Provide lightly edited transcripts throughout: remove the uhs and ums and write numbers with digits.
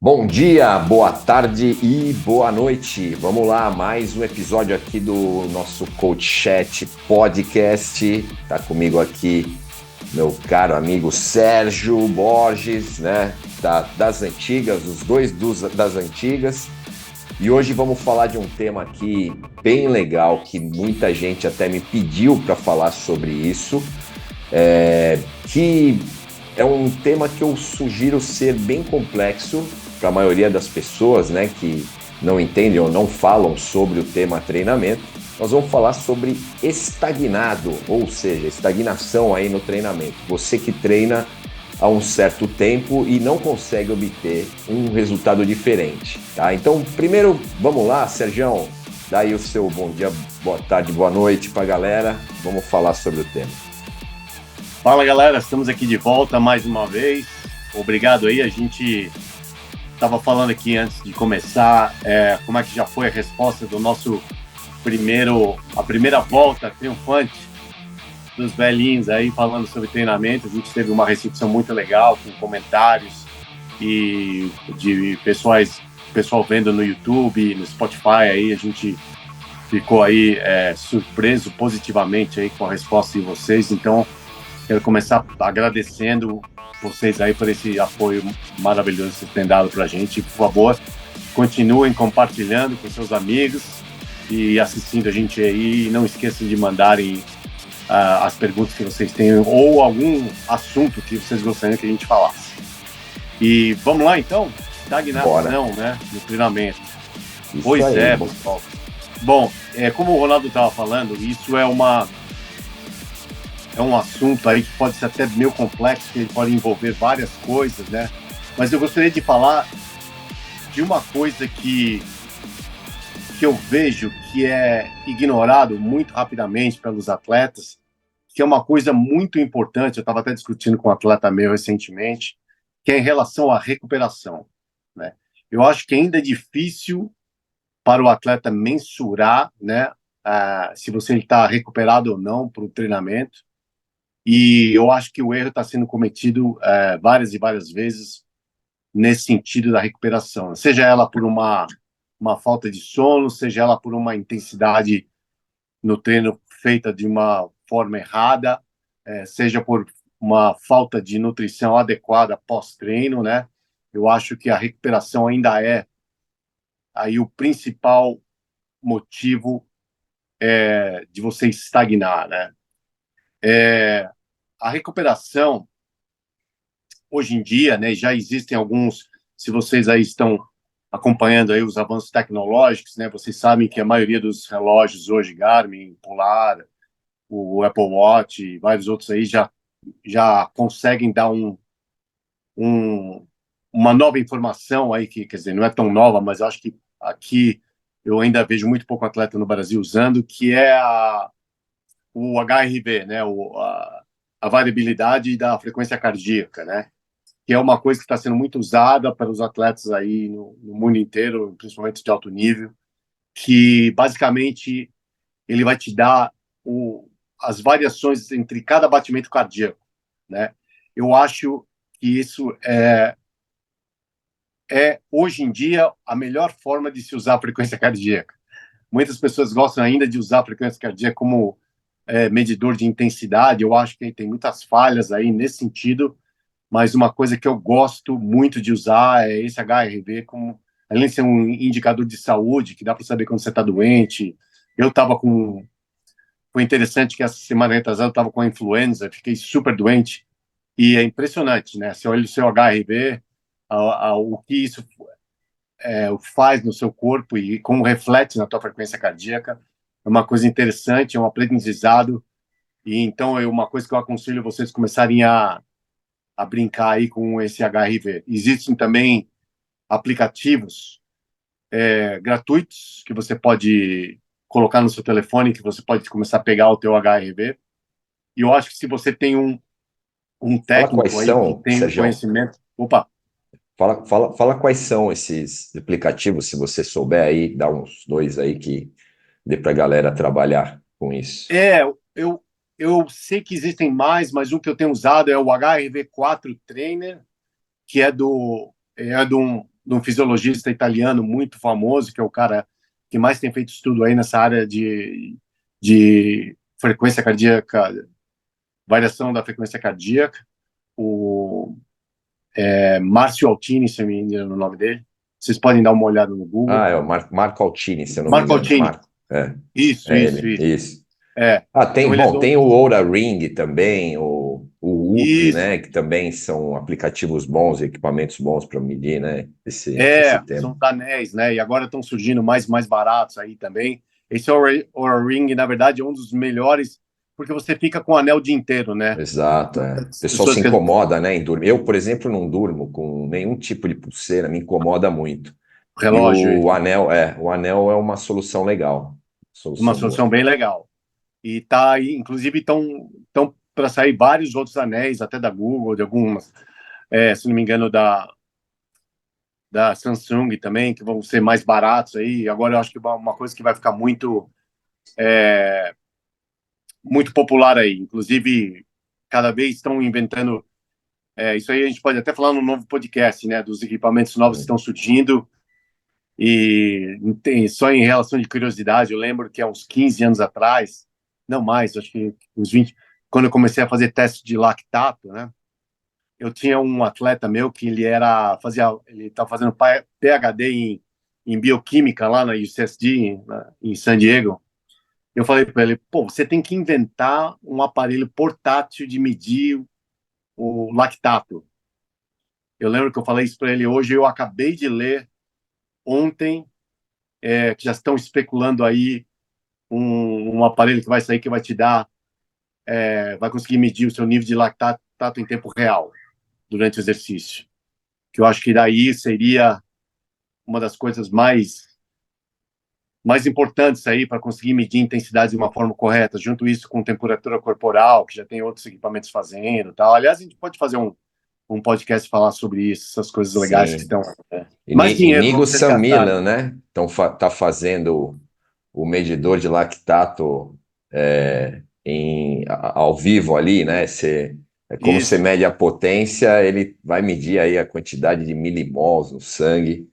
Bom dia, boa tarde e boa noite. Vamos lá, mais um episódio aqui do nosso Coach Chat Podcast. Tá comigo aqui meu caro amigo Sérgio Borges, né? Das antigas, os dois das antigas. E hoje vamos falar de um tema aqui bem legal que muita gente até me pediu para falar sobre isso, que é um tema que eu sugiro ser bem complexo para a maioria das pessoas, né, que não entendem ou não falam sobre o tema treinamento. Nós vamos falar sobre estagnado, ou seja, estagnação aí no treinamento. Você que treina há um certo tempo e não consegue obter um resultado diferente, tá? Então, primeiro, vamos lá, Sergião, dá aí o seu bom dia, boa tarde, boa noite para a galera. Vamos falar sobre o tema. Fala, galera, estamos aqui de volta mais uma vez. Obrigado aí, a gente estava falando aqui antes de começar como é que já foi a resposta do nosso a primeira volta triunfante dos velhinhos aí falando sobre treinamento. A gente teve uma recepção muito legal, com comentários e de pessoal vendo no YouTube, no Spotify aí. A gente ficou aí surpreso positivamente aí com a resposta de vocês. Então, quero começar agradecendo vocês aí por esse apoio maravilhoso que vocês têm dado para a gente. Por favor, continuem compartilhando com seus amigos e assistindo a gente aí. E não esqueçam de mandarem as perguntas que vocês têm ou algum assunto que vocês gostariam que a gente falasse. E vamos lá, então? Estagnação, né, no treinamento. Isso Pois aí, é, pessoal. Bom, como o Ronaldo estava falando, isso é um assunto aí que pode ser até meio complexo, que ele pode envolver várias coisas, né? Mas eu gostaria de falar de uma coisa que eu vejo que é ignorado muito rapidamente pelos atletas, que é uma coisa muito importante. Eu estava até discutindo com um atleta meu recentemente, que é em relação à recuperação, né? Eu acho que ainda é difícil para o atleta mensurar, né, se você está recuperado ou não para o treinamento. E eu acho que o erro está sendo cometido várias e várias vezes nesse sentido da recuperação, seja ela por uma falta de sono, seja ela por uma intensidade no treino feita de uma forma errada, seja por uma falta de nutrição adequada pós-treino, né? Eu acho que a recuperação ainda é aí o principal motivo de você estagnar, né? A recuperação hoje em dia, né, já existem alguns, se vocês aí estão acompanhando aí os avanços tecnológicos, né, vocês sabem que a maioria dos relógios hoje, Garmin, Polar, o Apple Watch e vários outros aí já conseguem dar um, uma nova informação aí, que, quer dizer, não é tão nova, mas acho que aqui eu ainda vejo muito pouco atleta no Brasil usando, que é o HRV, né, a variabilidade da frequência cardíaca, né? Que é uma coisa que está sendo muito usada pelos atletas aí no mundo inteiro, principalmente de alto nível, que basicamente ele vai te dar as variações entre cada batimento cardíaco, né? Eu acho que isso é hoje em dia a melhor forma de se usar a frequência cardíaca. Muitas pessoas gostam ainda de usar a frequência cardíaca como medidor de intensidade. Eu acho que tem muitas falhas aí nesse sentido, mas uma coisa que eu gosto muito de usar é esse HRV, além de ser um indicador de saúde, que dá para saber quando você está doente. Eu estava com. Foi interessante que essa semana retrasada eu estava com a influenza, fiquei super doente, e é impressionante, né? Você olha o seu HRV, o que isso faz no seu corpo e como reflete na tua frequência cardíaca, é uma coisa interessante, é um aprendizado, e então é uma coisa que eu aconselho vocês começarem a brincar aí com esse HRV. Existem também aplicativos gratuitos que você pode colocar no seu telefone, que você pode começar a pegar o teu HRV. E eu acho que se você tem um Fala quais técnico aí que são, tem um Sergião. conhecimento... Opa! Fala quais são esses aplicativos, se você souber aí, dá uns dois aí que dê para a galera trabalhar com isso. É, eu, eu sei que existem mais, mas um que eu tenho usado é o HRV4 Trainer, que é de um fisiologista italiano muito famoso, que é o cara que mais tem feito estudo aí nessa área de frequência cardíaca, variação da frequência cardíaca, o Márcio Altini, se eu me engano o nome dele. Vocês podem dar uma olhada no Google. Ah, é o Marco Altini, se eu não me Marco engano. Altini. Marco. É, Isso, é isso, ele, isso. isso. É. Ah, Então ele é tem o Oura Ring também, o Whoop, Isso. né, que também são aplicativos bons, equipamentos bons para medir, né, esse tema. São anéis, né? E agora estão surgindo mais baratos aí também. Esse Oura Ring, na verdade, é um dos melhores, porque você fica com o anel o dia inteiro, né? Exato, é. O As pessoal se pessoas que incomoda, né, em dormir. Eu, por exemplo, não durmo com nenhum tipo de pulseira, me incomoda muito. E relógio, o anel é uma solução legal, uma solução boa. solução bem legal. E tá aí, inclusive, estão para sair vários outros anéis, até da Google, de algumas, se não me engano, da Samsung também, que vão ser mais baratos aí. Agora eu acho que uma coisa que vai ficar muito popular aí. Inclusive, cada vez estão inventando. Isso aí a gente pode até falar no novo podcast, né? Dos equipamentos novos que estão surgindo. E só em relação de curiosidade, eu lembro que há uns 15 anos atrás, não mais, acho que uns 20, quando eu comecei a fazer teste de lactato, né? Eu tinha um atleta meu que ele estava fazendo PhD em bioquímica lá na UCSD, em San Diego. Eu falei para ele, pô, você tem que inventar um aparelho portátil de medir o lactato. Eu lembro que eu falei isso para ele hoje, eu acabei de ler ontem, que já estão especulando aí um aparelho que vai sair que vai te dar, vai conseguir medir o seu nível de lactato em tempo real durante o exercício. Que eu acho que daí seria uma das coisas mais importantes aí para conseguir medir intensidade de uma forma correta, junto isso com temperatura corporal, que já tem outros equipamentos fazendo, tal. Aliás, a gente pode fazer um podcast falar sobre isso, essas coisas legais que Sim. estão. Mais dinheiro para Inigo vocês San gastarem. Milan, né? Então tá fazendo o medidor de lactato ao vivo ali, né? Como você Isso. mede a potência, ele vai medir aí a quantidade de milimols no sangue,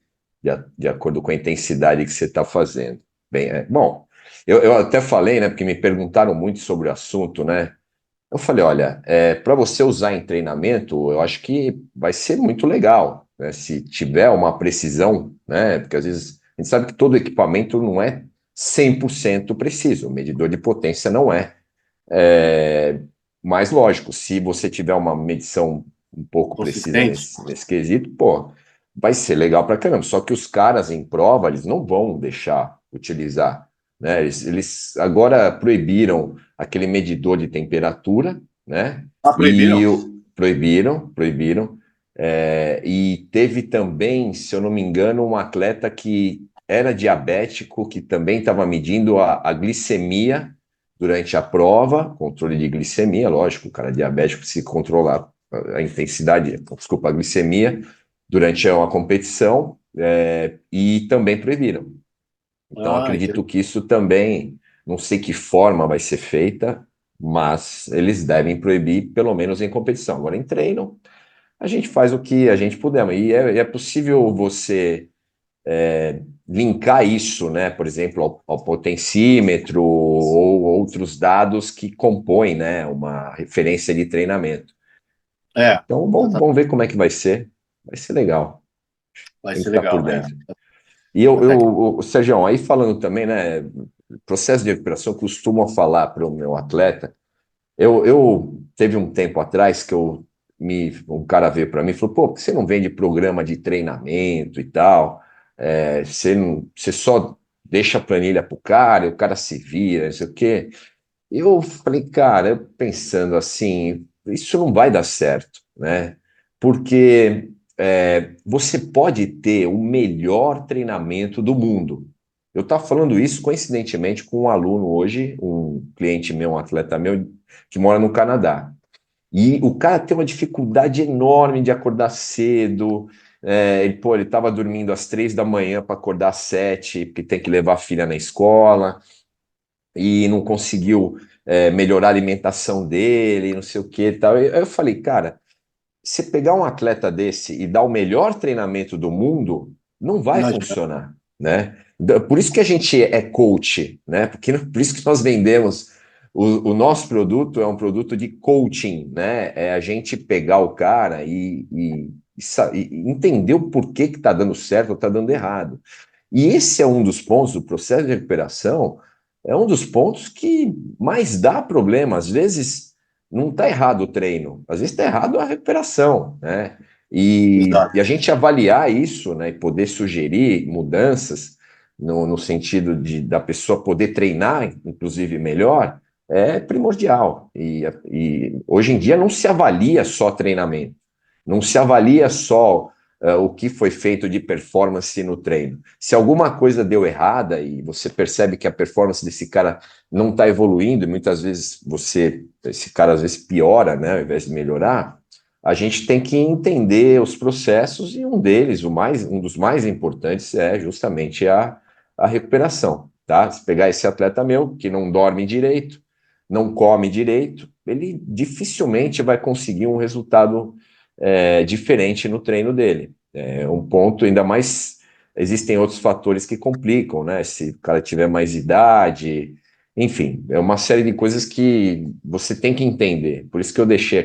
de acordo com a intensidade que você está fazendo. Bem, bom, eu até falei, né? Porque me perguntaram muito sobre o assunto, né? Eu falei, olha, para você usar em treinamento, eu acho que vai ser muito legal, né? Se tiver uma precisão, né? Porque às vezes a gente sabe que todo equipamento não é 100% preciso, o medidor de potência não é. Mas lógico, se você tiver uma medição um pouco precisa Consistente. nesse quesito, pô, vai ser legal para caramba. Só que os caras em prova, eles não vão deixar utilizar, né? Eles agora proibiram aquele medidor de temperatura, né? Ah, proibiram? Proibiram. E teve também, se eu não me engano, um atleta que era diabético, que também estava medindo a glicemia durante a prova, controle de glicemia, lógico, o cara diabético se controlar a intensidade, desculpa, a glicemia durante uma competição, e também proibiram. Então, Ah, acredito que isso também, não sei que forma vai ser feita, mas eles devem proibir, pelo menos em competição. Agora, em treino, a gente faz o que a gente puder, e é possível você linkar isso, né, por exemplo, ao potencímetro ou outros dados que compõem, né, uma referência de treinamento. Então, vamos ver como é que vai ser. Vai ser legal. vai Tem que ser estar por legal. dentro. E Até que Sérgio, aí falando também, né, processo de recuperação, eu costumo falar para o meu atleta. Eu teve um tempo atrás que um cara veio para mim e falou: pô, por que você não vende programa de treinamento e tal? Você só deixa a planilha pro cara e o cara se vira, não sei o quê. Eu falei, cara, eu pensando assim, isso não vai dar certo, né? Porque você pode ter o melhor treinamento do mundo. Eu estava falando isso coincidentemente com um aluno hoje, um cliente meu, um atleta meu, que mora no Canadá. E o cara tem uma dificuldade enorme de acordar cedo. Ele estava dormindo às 3 da manhã para acordar às 7, porque tem que levar a filha na escola, e não conseguiu melhorar a alimentação dele, não sei o que e tal. Eu falei, cara, você pegar um atleta desse e dar o melhor treinamento do mundo, não vai Imagina. funcionar, né? Por isso que a gente é coach, né? Por isso que nós vendemos o nosso produto é um produto de coaching, né? É a gente pegar o cara e entender o porquê que está dando certo ou está dando errado. E esse é um dos pontos do processo de recuperação, é um dos pontos que mais dá problema. Às vezes não está errado o treino, às vezes está errado a recuperação, né? E a Exato. gente avaliar isso, né, e poder sugerir mudanças no sentido da pessoa poder treinar, inclusive, melhor, é primordial. E hoje em dia não se avalia só treinamento, não se avalia só o que foi feito de performance no treino. Se alguma coisa deu errada e você percebe que a performance desse cara não está evoluindo, e muitas vezes esse cara às vezes piora, né, ao invés de melhorar, a gente tem que entender os processos e um deles, um dos mais importantes, é justamente a recuperação, tá? Se pegar esse atleta meu que não dorme direito, não come direito, ele dificilmente vai conseguir um resultado diferente no treino dele. É um ponto, ainda mais, existem outros fatores que complicam, né? Se o cara tiver mais idade, enfim, é uma série de coisas que você tem que entender. Por isso que eu deixei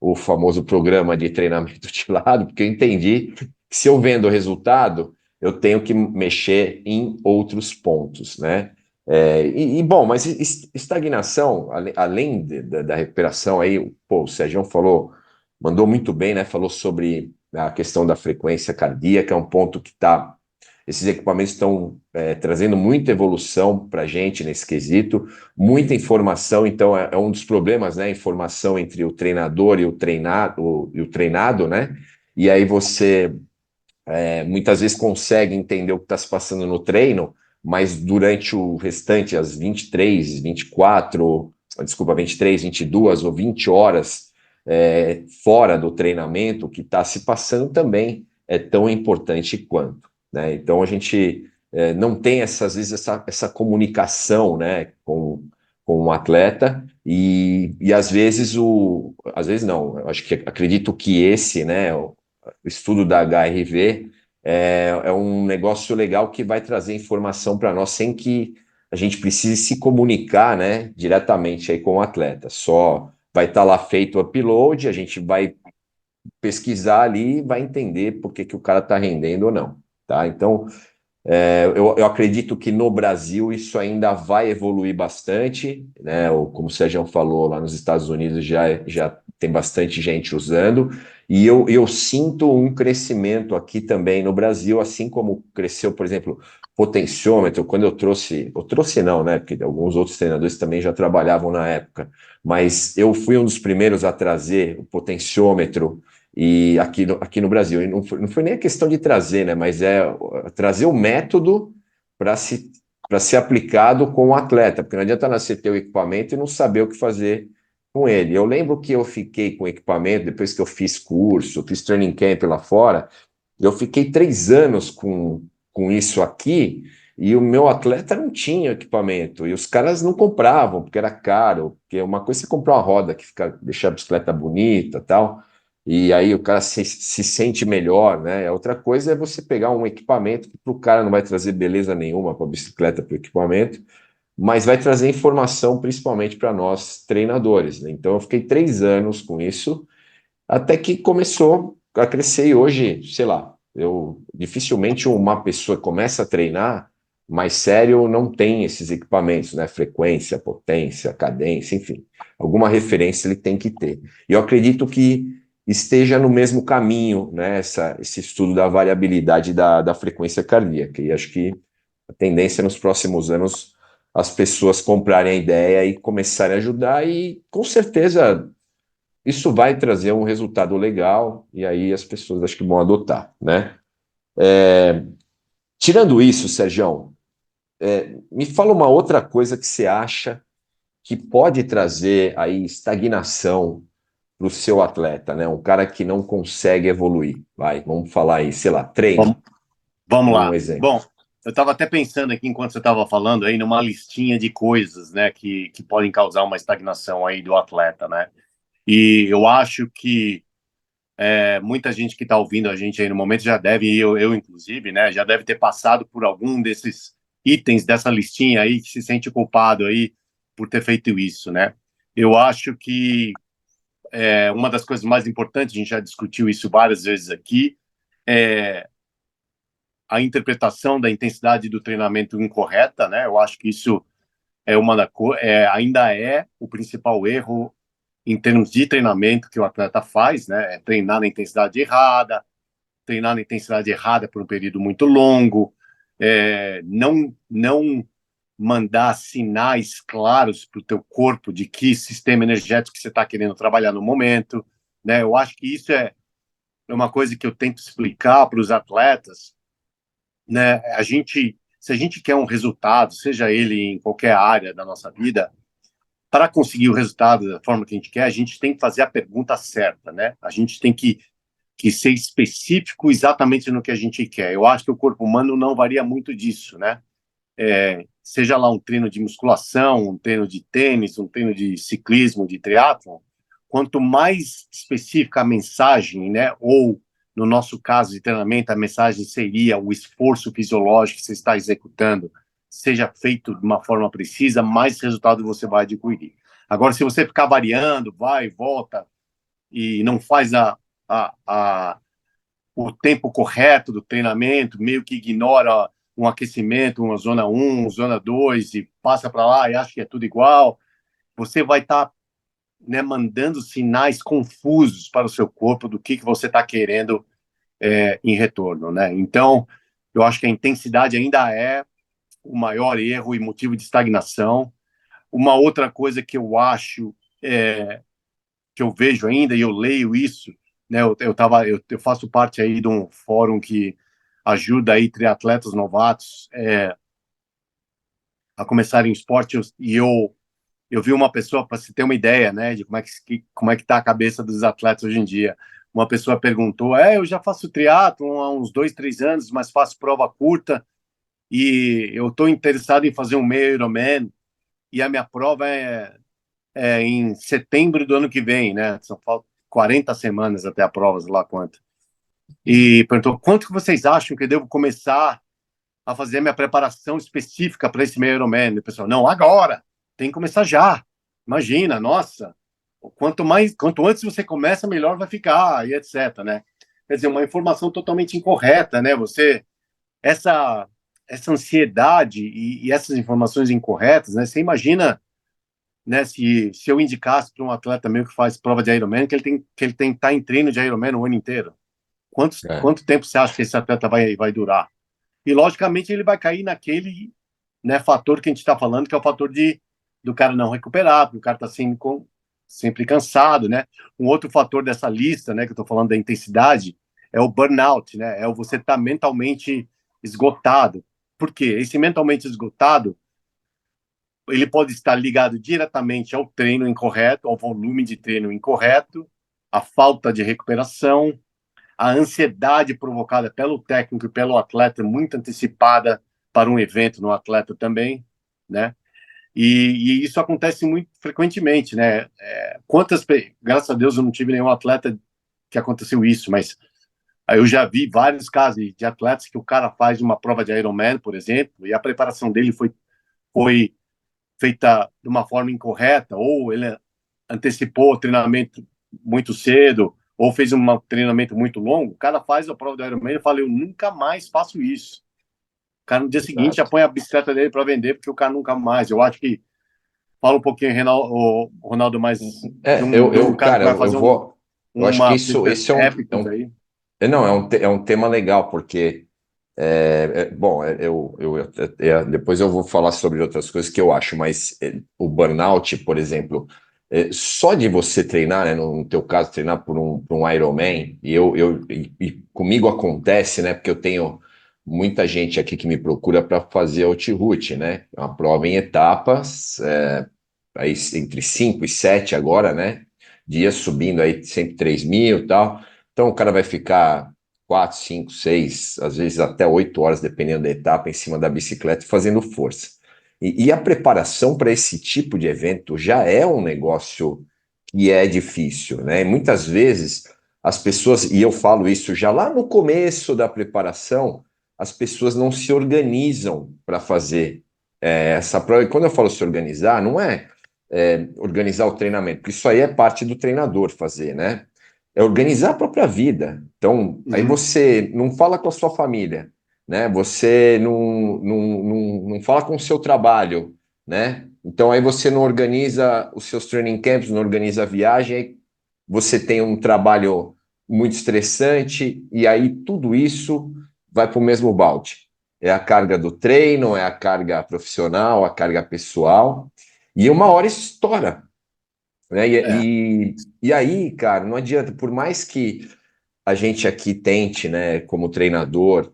o famoso programa de treinamento de lado, porque eu entendi que se eu vendo o resultado, eu tenho que mexer em outros pontos, né? Bom, mas estagnação, além da recuperação aí, pô, o Sérgio falou, mandou muito bem, né? Falou sobre a questão da frequência cardíaca, é um ponto que está. Esses equipamentos estão trazendo muita evolução para a gente nesse quesito, muita informação, então é um dos problemas, né? Informação entre o treinador e o treinado, né? E aí você muitas vezes consegue entender o que está se passando no treino, mas durante o restante, as 23, 24, desculpa, 23, 22 ou 20 horas fora do treinamento, o que está se passando também é tão importante quanto, né? Então a gente não tem às vezes essa comunicação, né, com o atleta e às vezes não, eu acho que acredito que esse, né, o estudo da HRV é um negócio legal que vai trazer informação para nós sem que a gente precise se comunicar, né, diretamente aí com o atleta. Só vai estar lá feito o upload, a gente vai pesquisar ali e vai entender por que o cara está rendendo ou não. Tá? Então, eu acredito que no Brasil isso ainda vai evoluir bastante, né? Como o Sérgio falou, lá nos Estados Unidos já tem bastante gente usando, e eu sinto um crescimento aqui também no Brasil, assim como cresceu, por exemplo, potenciômetro, quando eu trouxe não, né? Porque alguns outros treinadores também já trabalhavam na época, mas eu fui um dos primeiros a trazer o potenciômetro e aqui no Brasil. E não foi nem a questão de trazer, né? Mas trazer o método para para ser aplicado com o atleta, porque não adianta você ter o equipamento e não saber o que fazer com ele. Eu lembro que eu fiquei com o equipamento, depois que eu fiz curso, fiz training camp lá fora, eu fiquei 3 anos com isso aqui, e o meu atleta não tinha equipamento, e os caras não compravam, porque era caro, porque uma coisa é você comprar uma roda que fica, deixar a bicicleta bonita tal, e aí o cara se sente melhor, né? A outra coisa é você pegar um equipamento que para o cara não vai trazer beleza nenhuma para a bicicleta, para o equipamento, mas vai trazer informação principalmente para nós treinadores, né? Então eu fiquei 3 anos com isso, até que começou a crescer e hoje, sei lá, eu dificilmente uma pessoa começa a treinar mais sério não tem esses equipamentos, né? Frequência, potência, cadência, enfim, alguma referência ele tem que ter. E eu acredito que esteja no mesmo caminho, né? Esse estudo da variabilidade da frequência cardíaca. E acho que a tendência nos próximos anos as pessoas comprarem a ideia e começarem a ajudar, e com certeza isso vai trazer um resultado legal, e aí as pessoas acho que vão adotar, né? Tirando isso, Sérgio, me fala uma outra coisa que você acha que pode trazer aí estagnação para o seu atleta, né? Um cara que não consegue evoluir. Vai, vamos falar aí, sei lá, Vamos, treino, vamos um lá. exemplo. Bom, eu estava até pensando aqui, enquanto você estava falando aí, numa listinha de coisas, né, que podem causar uma estagnação aí do atleta, né? E eu acho que Muita gente que está ouvindo a gente aí no momento já deve, eu inclusive, né, já deve ter passado por algum desses itens dessa listinha aí, que se sente culpado aí por ter feito isso, né? Eu acho que uma das coisas mais importantes, a gente já discutiu isso várias vezes aqui, é a interpretação da intensidade do treinamento incorreta, né? Eu acho que isso ainda é o principal erro em termos de treinamento que o atleta faz, né? É treinar na intensidade errada por um período muito longo, não mandar sinais claros para o teu corpo de que sistema energético que você está querendo trabalhar no momento, né? Eu acho que isso é uma coisa que eu tento explicar para os atletas, né? Se a gente quer um resultado, seja ele em qualquer área da nossa vida, para conseguir o resultado da forma que a gente quer, a gente tem que fazer a pergunta certa, né? A gente tem que ser específico exatamente no que a gente quer. Eu acho que o corpo humano não varia muito disso, né? Seja lá um treino de musculação, um treino de tênis, um treino de ciclismo, de triatlon, quanto mais específica a mensagem, né? Ou, no nosso caso de treinamento, a mensagem seria o esforço fisiológico que você está executando, seja feito de uma forma precisa, mais resultado você vai adquirir. Agora, se você ficar variando, vai e volta, e não faz o tempo correto do treinamento, meio que ignora um aquecimento, uma zona 1, zona 2, e passa para lá e acha que é tudo igual, você vai estar, né, mandando sinais confusos para o seu corpo do que você está querendo em retorno, né? Então, eu acho que a intensidade ainda é o maior erro e motivo de estagnação. Uma outra coisa que eu acho, que eu vejo ainda, e eu leio isso, né? Eu faço parte aí de um fórum que ajuda aí triatletas novatos a começarem esporte, e eu vi uma pessoa, para se ter uma ideia, né, de como é que tá a cabeça dos atletas hoje em dia. Uma pessoa perguntou: eu já faço triatlon há uns 2, 3 anos, mas faço prova curta e eu estou interessado em fazer um meio Ironman, e a minha prova é em setembro do ano que vem, né? São 40 semanas até a prova, sei lá quanto. E perguntou: quanto que vocês acham que eu devo começar a fazer a minha preparação específica para esse meio Ironman? E o pessoal: não, agora, tem que começar já. Imagina, nossa, quanto antes você começa, melhor vai ficar, e etc, né? Quer dizer, uma informação totalmente incorreta, né? Essa, essa ansiedade e essas informações incorretas, né? Você imagina, né, se eu indicasse para um atleta meu que faz prova de Ironman que ele tem que estar em treino de Ironman o ano inteiro. É. Quanto tempo você acha que esse atleta vai durar? E, logicamente, ele vai cair naquele, né, fator que a gente está falando, que é o fator do cara não recuperar, porque o cara está sempre cansado, né? Um outro fator dessa lista, né, que eu estou falando da intensidade, é o burnout, né? É o você estar mentalmente esgotado. Por quê? Esse mentalmente esgotado, ele pode estar ligado diretamente ao treino incorreto, ao volume de treino incorreto, à falta de recuperação, a ansiedade provocada pelo técnico e pelo atleta muito antecipada para um evento no atleta também, né? E isso acontece muito frequentemente, né? Graças a Deus eu não tive nenhum atleta que aconteceu isso, mas eu já vi vários casos de atletas que o cara faz uma prova de Ironman, por exemplo, e a preparação dele foi feita de uma forma incorreta, ou ele antecipou o treinamento muito cedo, ou fez um treinamento muito longo. O cara faz a prova do Ironman e fala: eu nunca mais faço isso. O cara no dia seguinte já Exato. põe a bicicleta dele para vender, porque o cara nunca mais. Eu acho que fala um pouquinho, Ronaldo, mais de um cara que Cara, vai fazer eu acho que uma desses esse épicos aí. é um tema legal, porque, bom, depois eu vou falar sobre outras coisas que eu acho, mas o burnout, por exemplo, só de você treinar, né, no teu caso, treinar por um Ironman, e comigo acontece, né, porque eu tenho muita gente aqui que me procura para fazer Out-Route, né, é uma prova em etapas, aí entre 5 e 7 agora, né? Dias subindo aí sempre 3 mil e tal. Então o cara vai ficar 4, 5, 6, às vezes até 8 horas, dependendo da etapa, em cima da bicicleta fazendo força. E a preparação para esse tipo de evento já é um negócio que é difícil, né? E muitas vezes as pessoas, e eu falo isso já lá no começo da preparação, as pessoas não se organizam para fazer essa prova. E quando eu falo se organizar, não é organizar o treinamento, porque isso aí é parte do treinador fazer, né? É organizar a própria vida. Então, aí Uhum. você não fala com a sua família, né? Você não fala com o seu trabalho, né? Então, aí você não organiza os seus training camps, não organiza a viagem, aí você tem um trabalho muito estressante, e aí tudo isso vai para o mesmo balde. É a carga do treino, é a carga profissional, a carga pessoal, e uma hora estoura, né? É, E aí, cara, não adianta, por mais que a gente aqui tente, né, como treinador,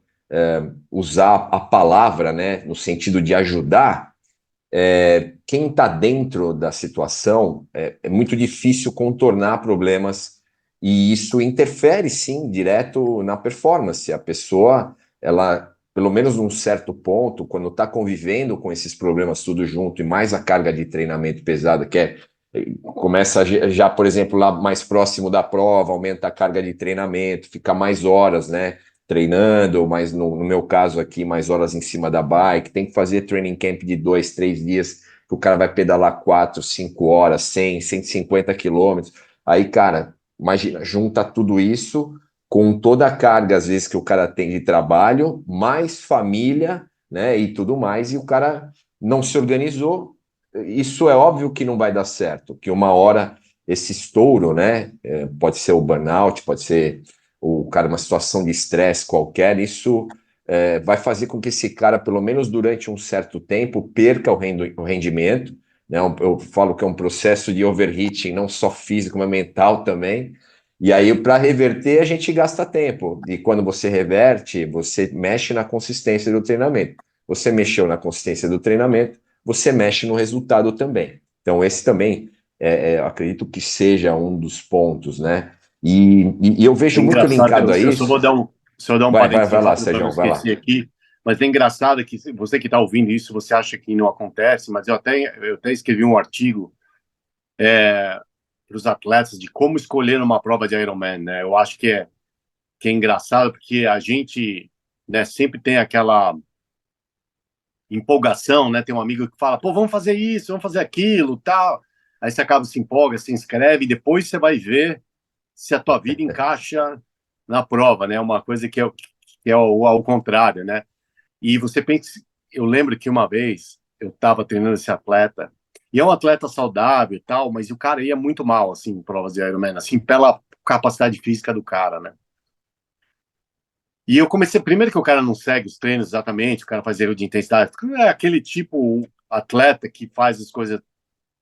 usar a palavra, né, no sentido de ajudar, quem está dentro da situação é muito difícil contornar problemas e isso interfere, sim, direto na performance. A pessoa, ela, pelo menos num certo ponto, quando está convivendo com esses problemas tudo junto e mais a carga de treinamento pesada, começa já, por exemplo, lá mais próximo da prova, aumenta a carga de treinamento, fica mais horas, né? Treinando, mas no meu caso aqui, mais horas em cima da bike, tem que fazer training camp de 2, 3 dias, que o cara vai pedalar 4, 5 horas, 100, 150 quilômetros. Aí, cara, imagina, junta tudo isso com toda a carga, às vezes, que o cara tem de trabalho, mais família, né, e tudo mais, e o cara não se organizou. Isso é óbvio que não vai dar certo, que uma hora esse estouro, né, pode ser o burnout, pode ser o cara uma situação de estresse qualquer, isso vai fazer com que esse cara, pelo menos durante um certo tempo, perca o rendimento, né? Eu falo que é um processo de overheating, não só físico, mas mental também. E aí, para reverter, a gente gasta tempo. E quando você reverte, você mexe na consistência do treinamento. Você mexeu na consistência do treinamento, você mexe no resultado também. Então, esse também, acredito que seja um dos pontos, né? E eu é vejo muito engraçado, linkado a eu só vou isso. dar um Vai parênteses lá, rápido para não Sérgio, vai lá. esquecer aqui, mas é engraçado que você que está ouvindo isso, você acha que não acontece, mas eu até escrevi um artigo para os atletas de como escolher uma prova de Ironman, né? Eu acho que é engraçado porque a gente, né, sempre tem aquela empolgação, né? Tem um amigo que fala, pô, vamos fazer isso, vamos fazer aquilo, tal. Aí você acaba se empolga, se inscreve, e depois você vai ver se a tua vida encaixa na prova, né? Uma coisa que é ao contrário, né? E você pensa, eu lembro que uma vez eu estava treinando esse atleta, e é um atleta saudável e tal, mas o cara ia muito mal, assim, em provas de Ironman, assim, pela capacidade física do cara, né? E eu comecei, primeiro que o cara não segue os treinos exatamente, o cara faz erro de intensidade, é aquele tipo atleta que faz as coisas,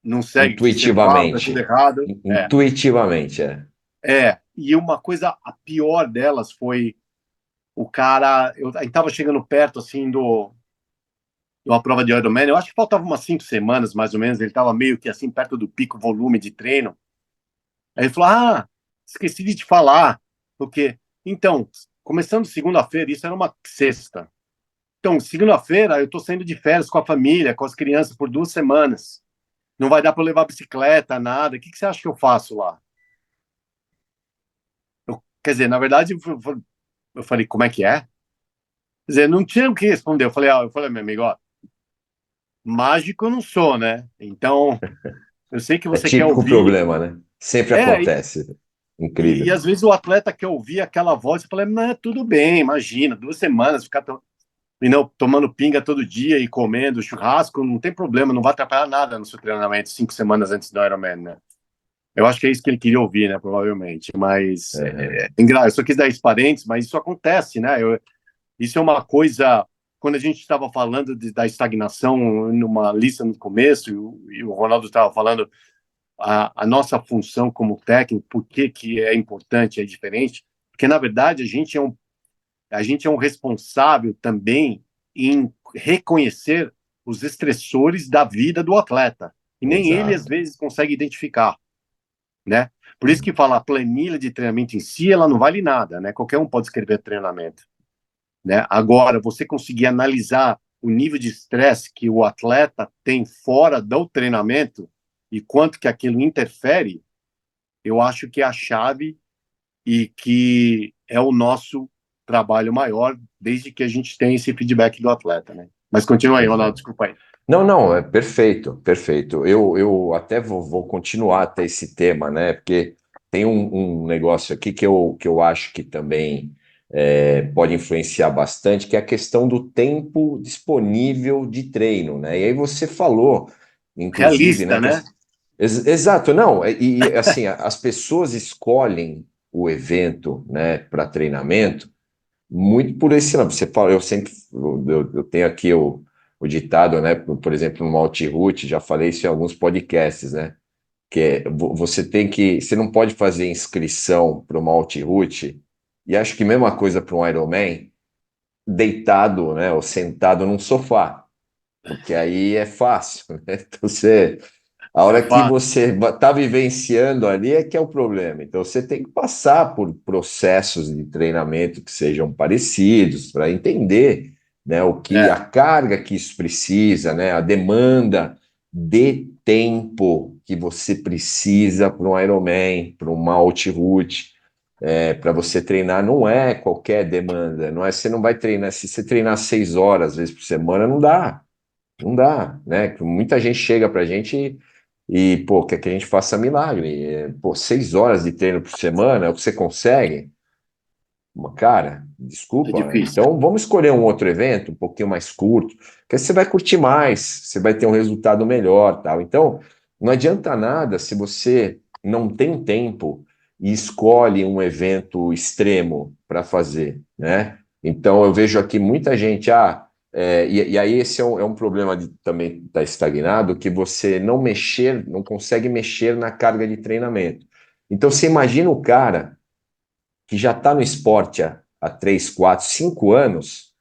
não segue o que você fala, é tudo Intuitivamente. errado. Intuitivamente, é. E uma coisa, a pior delas foi o cara, a gente tava chegando perto, assim, de uma prova de Ironman, eu acho que faltava umas 5 semanas, mais ou menos, ele tava meio que, assim, perto do pico volume de treino. Aí ele falou, esqueci de te falar, porque, então, começando segunda-feira, isso era uma sexta. Então, segunda-feira eu tô saindo de férias com a família, com as crianças por 2 semanas. Não vai dar para levar bicicleta, nada. O que você acha que eu faço lá? Quer dizer, na verdade, eu falei, como é que é? Quer dizer, não tinha o que responder. Eu falei, meu amigo, ó, mágico eu não sou, né? Então, eu sei que É você quer típico ouvir. problema, né? Sempre É, e, acontece. e, Incrível. e às vezes o atleta quer ouvir aquela voz, eu falei, mas tudo bem, imagina, 2 semanas, ficar e não, tomando pinga todo dia e comendo churrasco, não tem problema, não vai atrapalhar nada no seu treinamento 5 semanas antes do Ironman, né? Eu acho que é isso que ele queria ouvir, né? Provavelmente. Mas Uhum. eu só quis dar esse parênteses, mas isso acontece, né? Isso é uma coisa. Quando a gente estava falando da estagnação numa lista no começo, e o Ronaldo estava falando a nossa função como técnico, por que, que é importante, é diferente, porque na verdade a gente é um responsável também em reconhecer os estressores da vida do atleta. E nem ele, às Exato. vezes, consegue identificar, né? Por isso que fala a planilha de treinamento em si, ela não vale nada, né? Qualquer um pode escrever treinamento, né? Agora, você conseguir analisar o nível de estresse que o atleta tem fora do treinamento e quanto que aquilo interfere, eu acho que é a chave e que é o nosso trabalho maior, desde que a gente tenha esse feedback do atleta, né? Mas continua aí, Ronaldo, Exato. desculpa aí. Não, não, é perfeito, perfeito. Eu até vou continuar até esse tema, né? Porque tem um negócio aqui que eu acho que também pode influenciar bastante, que é a questão do tempo disponível de treino, né? E aí você falou, inclusive, né, Realista, que né? exato, não, assim, as pessoas escolhem o evento, né, para treinamento muito por esse lado. Você fala, eu sempre eu tenho aqui o ditado, né? Por exemplo, no Multiroute, já falei isso em alguns podcasts, né? Que é, você tem que, você não pode fazer inscrição para o Multiroute, e acho que mesma coisa para um Ironman, deitado, né? Ou sentado num sofá, porque aí é fácil, né? Então você a É hora que fato. você está vivenciando ali é que é o problema. Então você tem que passar por processos de treinamento que sejam parecidos para entender, né, o que É, a carga que isso precisa, né, a demanda de tempo que você precisa para um Ironman, para uma Altiroute, para você treinar. Não é qualquer demanda, não é, você não vai treinar, se você treinar 6 horas às vezes por semana, não dá. Não dá, né? Muita gente chega pra gente pô, quer que a gente faça milagre. Pô, 6 horas de treino por semana, é o que você consegue? Cara, é desculpa. difícil. Então vamos escolher um outro evento, um pouquinho mais curto, que aí você vai curtir mais, você vai ter um resultado melhor, tal. Então, não adianta nada se você não tem tempo e escolhe um evento extremo para fazer, né? Então eu vejo aqui muita gente, e aí esse é um problema de também estar estagnado, que você não mexer, não consegue mexer na carga de treinamento. Então você imagina o cara que já está no esporte há 3, 4, 5 anos,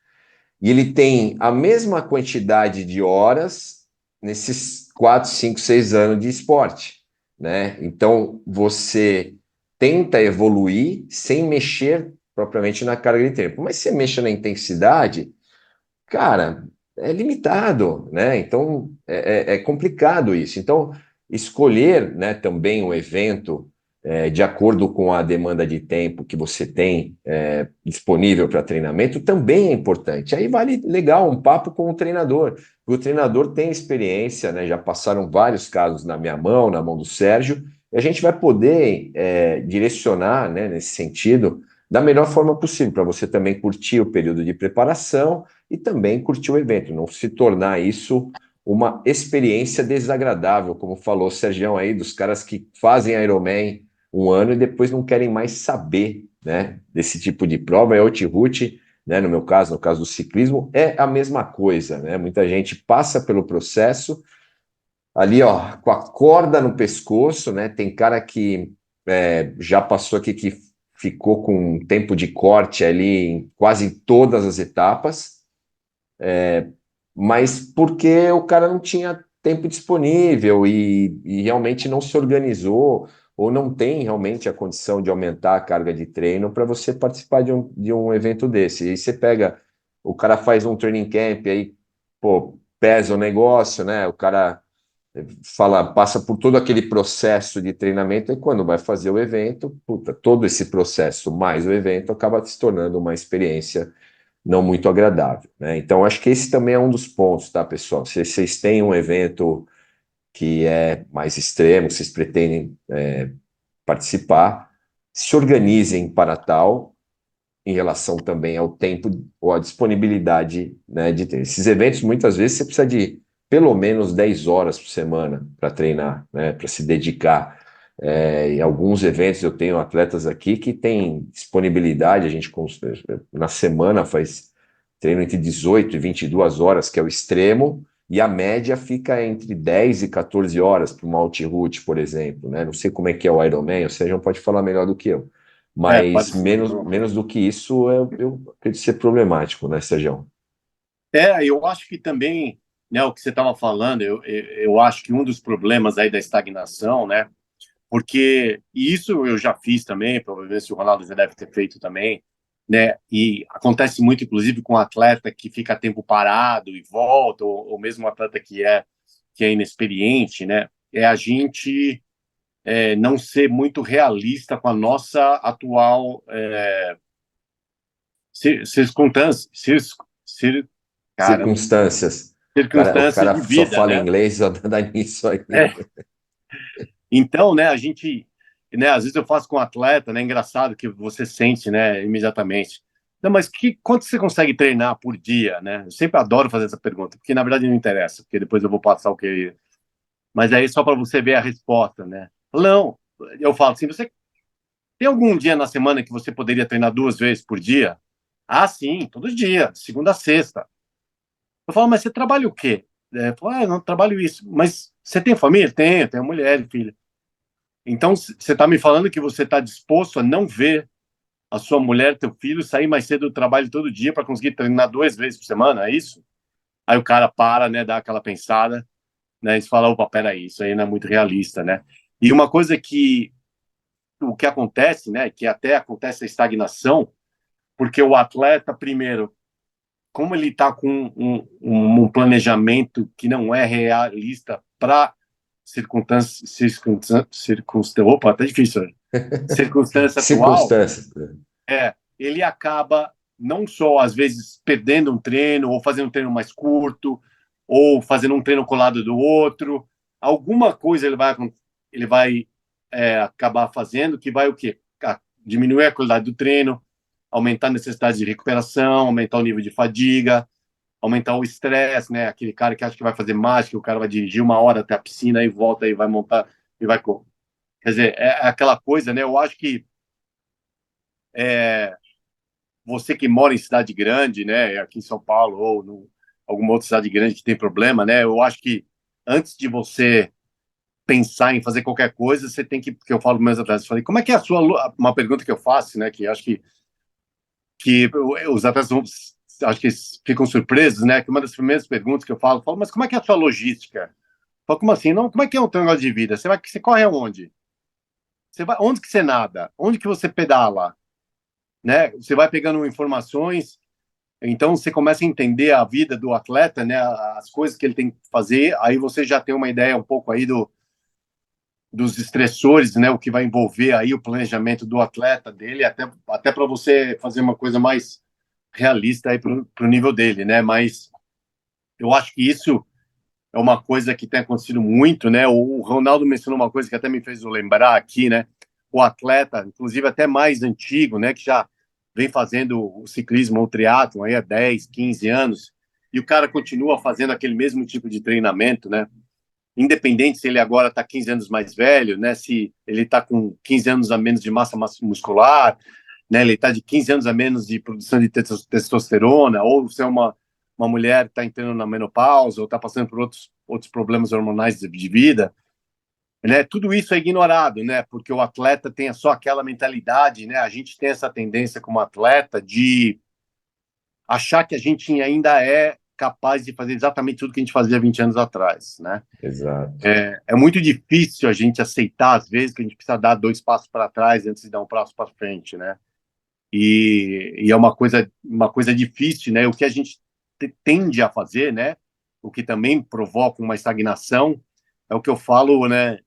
e ele tem a mesma quantidade de horas nesses 4, 5, 6 anos de esporte, né? Então, você tenta evoluir sem mexer propriamente na carga de tempo. Mas se você mexe na intensidade, cara, é limitado, né? Então, é complicado isso. Então, escolher, né, também um evento de acordo com a demanda de tempo que você tem disponível para treinamento também é importante. Aí vale legal um papo com o treinador. O treinador tem experiência, né? Já passaram vários casos na minha mão, na mão do Sérgio, e a gente vai poder direcionar, né, nesse sentido, da melhor forma possível, para você também curtir o período de preparação e também curtir o evento, não se tornar isso uma experiência desagradável, como falou o Sergião aí, dos caras que fazem Ironman um ano e depois não querem mais saber, né, desse tipo de prova. É Outroute, né, no caso do ciclismo, é a mesma coisa, né? Muita gente passa pelo processo ali, ó, com a corda no pescoço, né? Tem cara que já passou aqui que ficou com um tempo de corte ali em quase todas as etapas, mas porque o cara não tinha tempo disponível e realmente não se organizou ou não tem realmente a condição de aumentar a carga de treino para você participar de um evento desse. E aí você pega, o cara faz um training camp, aí, pô, pesa o negócio, né? O cara passa por todo aquele processo de treinamento e quando vai fazer o evento, puta, todo esse processo mais o evento acaba se tornando uma experiência não muito agradável, né? Então, acho que esse também é um dos pontos, tá, pessoal? Se vocês têm um evento que é mais extremo, vocês pretendem participar, se organizem para tal, em relação também ao tempo ou à disponibilidade, né, de ter. Esses eventos, muitas vezes, você precisa de pelo menos 10 horas por semana para treinar, né, para se dedicar. Em alguns eventos, eu tenho atletas aqui que têm disponibilidade, a gente na semana faz treino entre 18 e 22 horas, que é o extremo, e a média fica entre 10 e 14 horas para uma Altiroute, por exemplo, né? Não sei como é que é o Ironman, ou seja, pode falar melhor do que eu. Pode Mas ser. menos do que isso, eu acredito ser problemático, né, Sérgio? Eu acho que também, né, o que você estava falando, eu acho que um dos problemas aí da estagnação, né, porque e isso eu já fiz também, provavelmente o Ronaldo já deve ter feito também, né, e acontece muito, inclusive, com um atleta que fica tempo parado e volta, ou mesmo um atleta que é inexperiente, né, é a gente não ser muito realista com a nossa atual circunstância, caramba, Circunstâncias. O circunstâncias cara de só vida, fala né? inglês, só dá nisso aí. É. Então, né, a gente, né, às vezes eu faço com um atleta, né, é engraçado que você sente, né, imediatamente. Não, mas quanto você consegue treinar por dia, né? Eu sempre adoro fazer essa pergunta, porque na verdade não interessa, porque depois eu vou passar o que. Mas aí só para você ver a resposta, né? Não, eu falo assim, você tem algum dia na semana que você poderia treinar 2 vezes por dia? Ah, sim, todo dia, segunda a sexta. Eu falo, mas você trabalha o quê? Eu falo, eu não trabalho isso. Mas você tem família? Tenho mulher e filha. Então, você está me falando que você está disposto a não ver a sua mulher, teu filho, sair mais cedo do trabalho todo dia para conseguir treinar 2 vezes por semana, é isso? Aí o cara para, né, dá aquela pensada, né, e fala, opa, peraí, isso aí não é muito realista, né? E uma coisa que, o que acontece, né, que até acontece a estagnação, porque o atleta, primeiro, como ele está com um planejamento que não é realista para circunstância, opa, tá difícil, né? Circunstância atual, Circunstâncias. ele acaba não só, às vezes, perdendo um treino, ou fazendo um treino mais curto, ou fazendo um treino colado do outro. Alguma coisa ele vai acabar fazendo que vai o quê? Diminuir a qualidade do treino, aumentar a necessidade de recuperação, aumentar o nível de fadiga, aumentar o estresse, né? Aquele cara que acha que vai fazer mágica, o cara vai dirigir 1 hora até a piscina e volta e vai montar e vai. Quer dizer, é aquela coisa, né? Eu acho que é, você que mora em cidade grande, né, aqui em São Paulo ou em alguma outra cidade grande que tem problema, né, eu acho que antes de você pensar em fazer qualquer coisa, você tem que eu falo para meus atletas, eu falei, como é que é a sua, uma pergunta que eu faço, né, que acho que os atletas acho que ficam surpresos, né, que uma das primeiras perguntas que eu falo, mas como é que é a sua logística? Eu falo, como assim? Não, como é que é o teu negócio de vida? Você corre aonde? Você vai, onde que você nada? Onde que você pedala? Né? Você vai pegando informações. Então você começa a entender a vida do atleta, né, as coisas que ele tem que fazer, aí você já tem uma ideia um pouco aí dos estressores, né, o que vai envolver aí o planejamento do atleta dele, até para você fazer uma coisa mais realista aí para o nível dele, né, mas eu acho que isso é uma coisa que tem acontecido muito, né, o Ronaldo mencionou uma coisa que até me fez lembrar aqui, né, o atleta, inclusive até mais antigo, né, que já vem fazendo o ciclismo ou o triatlon aí há 10, 15 anos, e o cara continua fazendo aquele mesmo tipo de treinamento, né? Independente se ele agora está 15 anos mais velho, né? Se ele está com 15 anos a menos de massa muscular, né? Ele está de 15 anos a menos de produção de testosterona, ou se é uma mulher que está entrando na menopausa, ou está passando por outros problemas hormonais de vida, né? Tudo isso é ignorado, né? Porque o atleta tem só aquela mentalidade, né? A gente tem essa tendência como atleta de achar que a gente ainda é capaz de fazer exatamente tudo que a gente fazia 20 anos atrás, né? Exato. É muito difícil a gente aceitar, às vezes, que a gente precisa dar 2 passos para trás antes de dar um passo para frente, né? E é uma coisa difícil, né? O que a gente tende a fazer, né? O que também provoca uma estagnação é o que eu falo, né?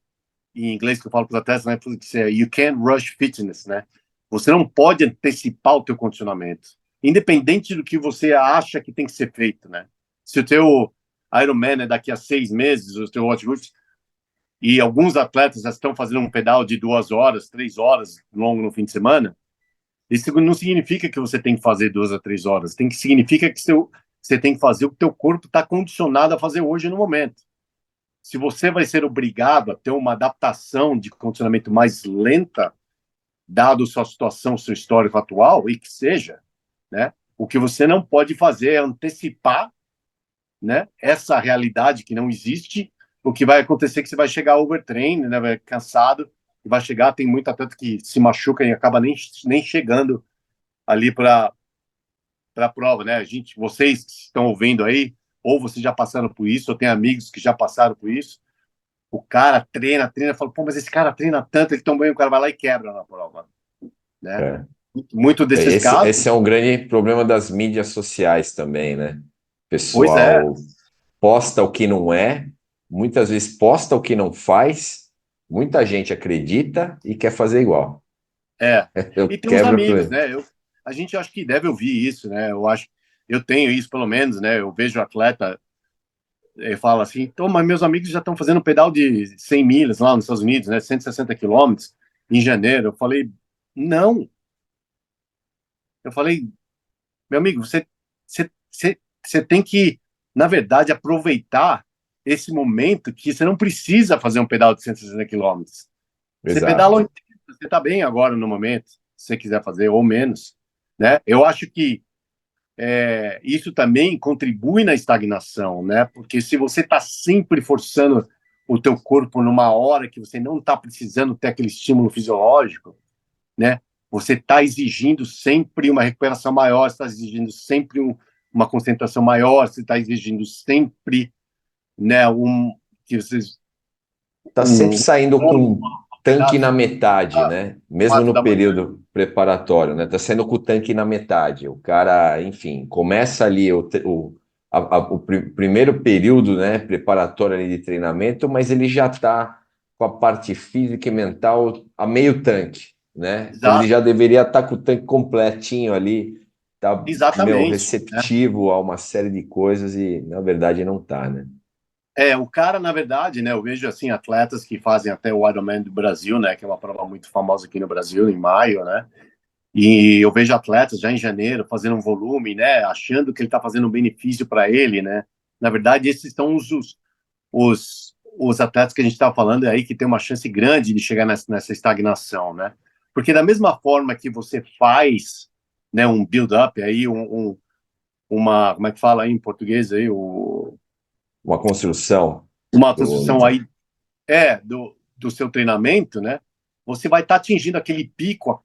Em inglês que eu falo para os atletas, né? Que é, you can't rush fitness, né? Você não pode antecipar o teu condicionamento, independente do que você acha que tem que ser feito, né? Se o teu Ironman é daqui a 6 meses, o teu Hot Roots, e alguns atletas já estão fazendo um pedal de 2 horas, 3 horas longo no fim de semana, isso não significa que você tem que fazer 2 a 3 horas, significa que você tem que fazer o que o teu corpo está condicionado a fazer hoje no momento. Se você vai ser obrigado a ter uma adaptação de condicionamento mais lenta, dado sua situação, seu histórico atual, e que seja, né? O que você não pode fazer é antecipar, né, essa realidade que não existe. O que vai acontecer é que você vai chegar overtrain, né, vai cansado, e vai chegar, tem muito atleta que se machuca e acaba nem chegando ali para a prova, né? Vocês que estão ouvindo aí, ou vocês já passaram por isso, ou tem amigos que já passaram por isso, o cara treina, fala, pô, mas esse cara treina tanto, ele tão bem, o cara vai lá e quebra na prova, né? É. Muito desses Esse casos, é um grande problema das mídias sociais também, né? O pois é, pessoal posta o que não é, muitas vezes posta o que não faz, Muita gente acredita e quer fazer igual. É. Eu E tem uns quebro amigos, tudo. né? A gente acho que deve ouvir isso, né? Eu tenho isso pelo menos, né? Eu vejo atleta fala assim, então, mas meus amigos já estão fazendo um pedal de 100 milhas lá nos Estados Unidos, né? 160 quilômetros em janeiro. Eu falei, não. Eu falei, meu amigo, você tem que, na verdade, aproveitar esse momento que você não precisa fazer um pedal de 160 quilômetros. Você pedala Exato. 80, você está bem agora no momento, se você quiser fazer, ou menos. Né? Eu acho que isso também contribui na estagnação, né? Porque se você está sempre forçando o teu corpo numa hora que você não está precisando ter aquele estímulo fisiológico, né? Você está exigindo sempre uma recuperação maior, está exigindo sempre uma concentração maior, você está exigindo sempre, né? Que vocês Tá sempre saindo com um tanque na pedaço metade, né? Mesmo 4 no da manhã. período preparatório, né? Tá saindo com o tanque na metade. O cara, enfim, começa ali primeiro período, né, preparatório ali de treinamento, mas ele já tá com a parte física e mental a meio tanque, né? Quando ele Exato, já deveria estar com o tanque completinho ali, tá, meu, exatamente. Né? receptivo a uma série de coisas e, na verdade, não tá, né? O cara, na verdade, né, eu vejo assim atletas que fazem até o Ironman do Brasil, né, que é uma prova muito famosa aqui no Brasil, em maio, né, e eu vejo atletas já em janeiro fazendo um volume, né, achando que ele está fazendo um benefício para ele, né. Na verdade, esses são os atletas que a gente estava falando aí que tem uma chance grande de chegar nessa estagnação, né. Porque da mesma forma que você faz, né, um build-up aí, uma, como é que fala aí em português aí, Uma construção uma do, construção aí do seu treinamento, né? Você vai estar atingindo aquele pico,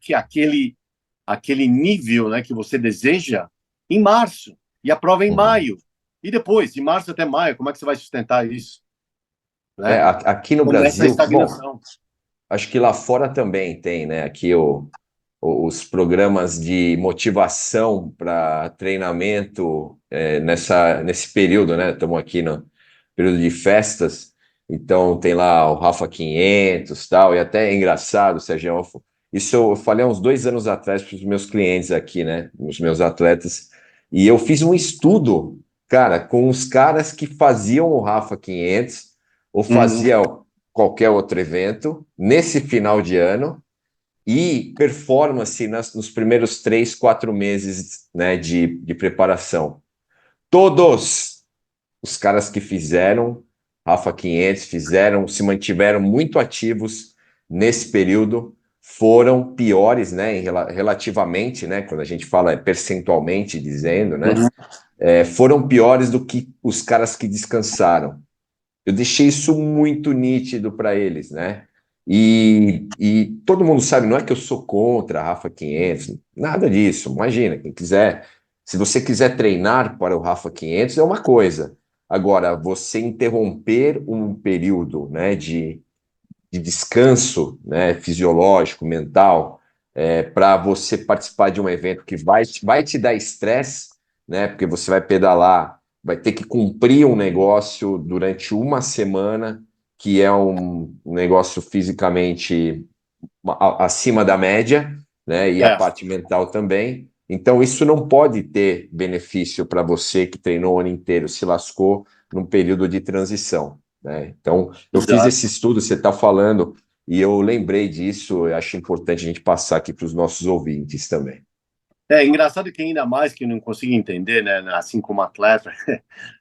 aquele nível, né, que você deseja em março. E a prova é em Uhum. maio. E depois, de março até maio, como é que você vai sustentar isso? Né? Aqui no Começa a Brasil, bom, estagnação. acho que lá fora também tem, né? Aqui os programas de motivação para treinamento nesse período, né? Estamos aqui no período de festas, então tem lá o Rafa 500 tal, e até é engraçado, Sérgio, isso eu falei há uns 2 anos atrás para os meus clientes aqui, né? Os meus atletas, e eu fiz um estudo, cara, com os caras que faziam o Rafa 500 ou Uhum. faziam qualquer outro evento nesse final de ano e performance nos primeiros 3, 4 meses, né, de preparação. Todos os caras que fizeram Rafa 500, se mantiveram muito ativos nesse período, foram piores, né, relativamente, né, quando a gente fala percentualmente dizendo, né, Uhum. foram piores do que os caras que descansaram. Eu deixei isso muito nítido para eles, né? E todo mundo sabe, não é que eu sou contra a Rafa 500, nada disso. Imagina, quem quiser, se você quiser treinar para o Rafa 500 é uma coisa. Agora, você interromper um período, né, de descanso, né, fisiológico, mental, para você participar de um evento que vai te dar estresse, né, porque você vai pedalar, vai ter que cumprir um negócio durante uma semana, que é um negócio fisicamente acima da média, né, e a É, parte mental também. Então, isso não pode ter benefício para você que treinou o ano inteiro, se lascou num período de transição, né? Então, eu fiz exato. esse estudo, você está falando, e eu lembrei disso, eu acho importante a gente passar aqui para os nossos ouvintes também. É engraçado que ainda mais que eu não consigo entender, né, assim como atleta,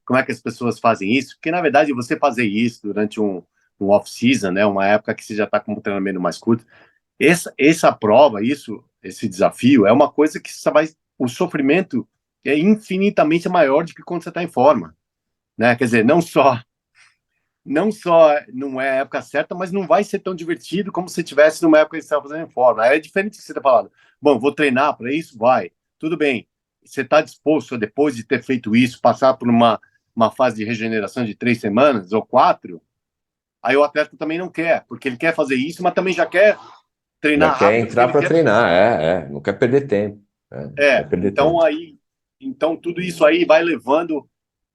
como é que as pessoas fazem isso, porque na verdade você fazer isso durante um off-season, né, uma época que você já está com um treinamento mais curto, essa prova, esse desafio, é uma coisa que você vai. O sofrimento é infinitamente maior do que quando você está em forma. Né? Quer dizer, não só não é a época certa, mas não vai ser tão divertido como se tivesse numa época que você estava fazendo em forma. É diferente do que você está falando. Bom, vou treinar para isso? Vai. Tudo bem. Você está disposto, depois de ter feito isso, passar por uma fase de regeneração de 3 semanas ou 4? Aí o atleta também não quer, porque ele quer fazer isso, mas também já quer Já treinar quer rápido, porque entrar ele para quer. treinar, não quer perder tempo, não quer perder Então tempo. aí, então tudo isso aí vai levando,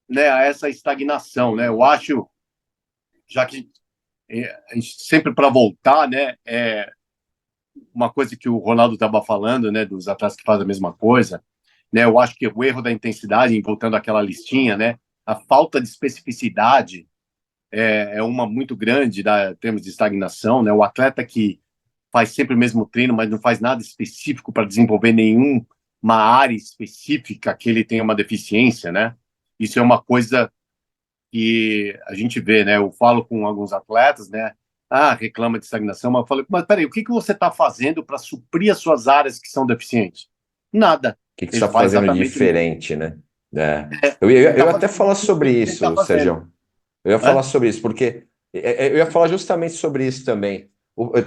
né, a essa estagnação, né? Eu acho, já que a gente sempre para voltar, né? Uma coisa que o Ronaldo estava falando, né? Dos atletas que fazem a mesma coisa, né? Eu acho que o erro da intensidade, voltando àquela listinha, né? A falta de especificidade é uma muito grande em termos de estagnação, né? O atleta que faz sempre o mesmo treino, mas não faz nada específico para desenvolver nenhuma área específica que ele tenha uma deficiência, né? Isso é uma coisa que a gente vê, né? Eu falo com alguns atletas, né? Ah, reclama de estagnação, mas eu falo, mas peraí, o que que você está fazendo para suprir as suas áreas que são deficientes? Nada. Que você Ele está faz fazendo exatamente o mesmo. diferente, né? É. Ele Eu está ia até fazendo falar o sobre que ele está isso, fazendo. Sérgio. Eu ia Hã? falar sobre isso, porque eu ia falar justamente sobre isso também.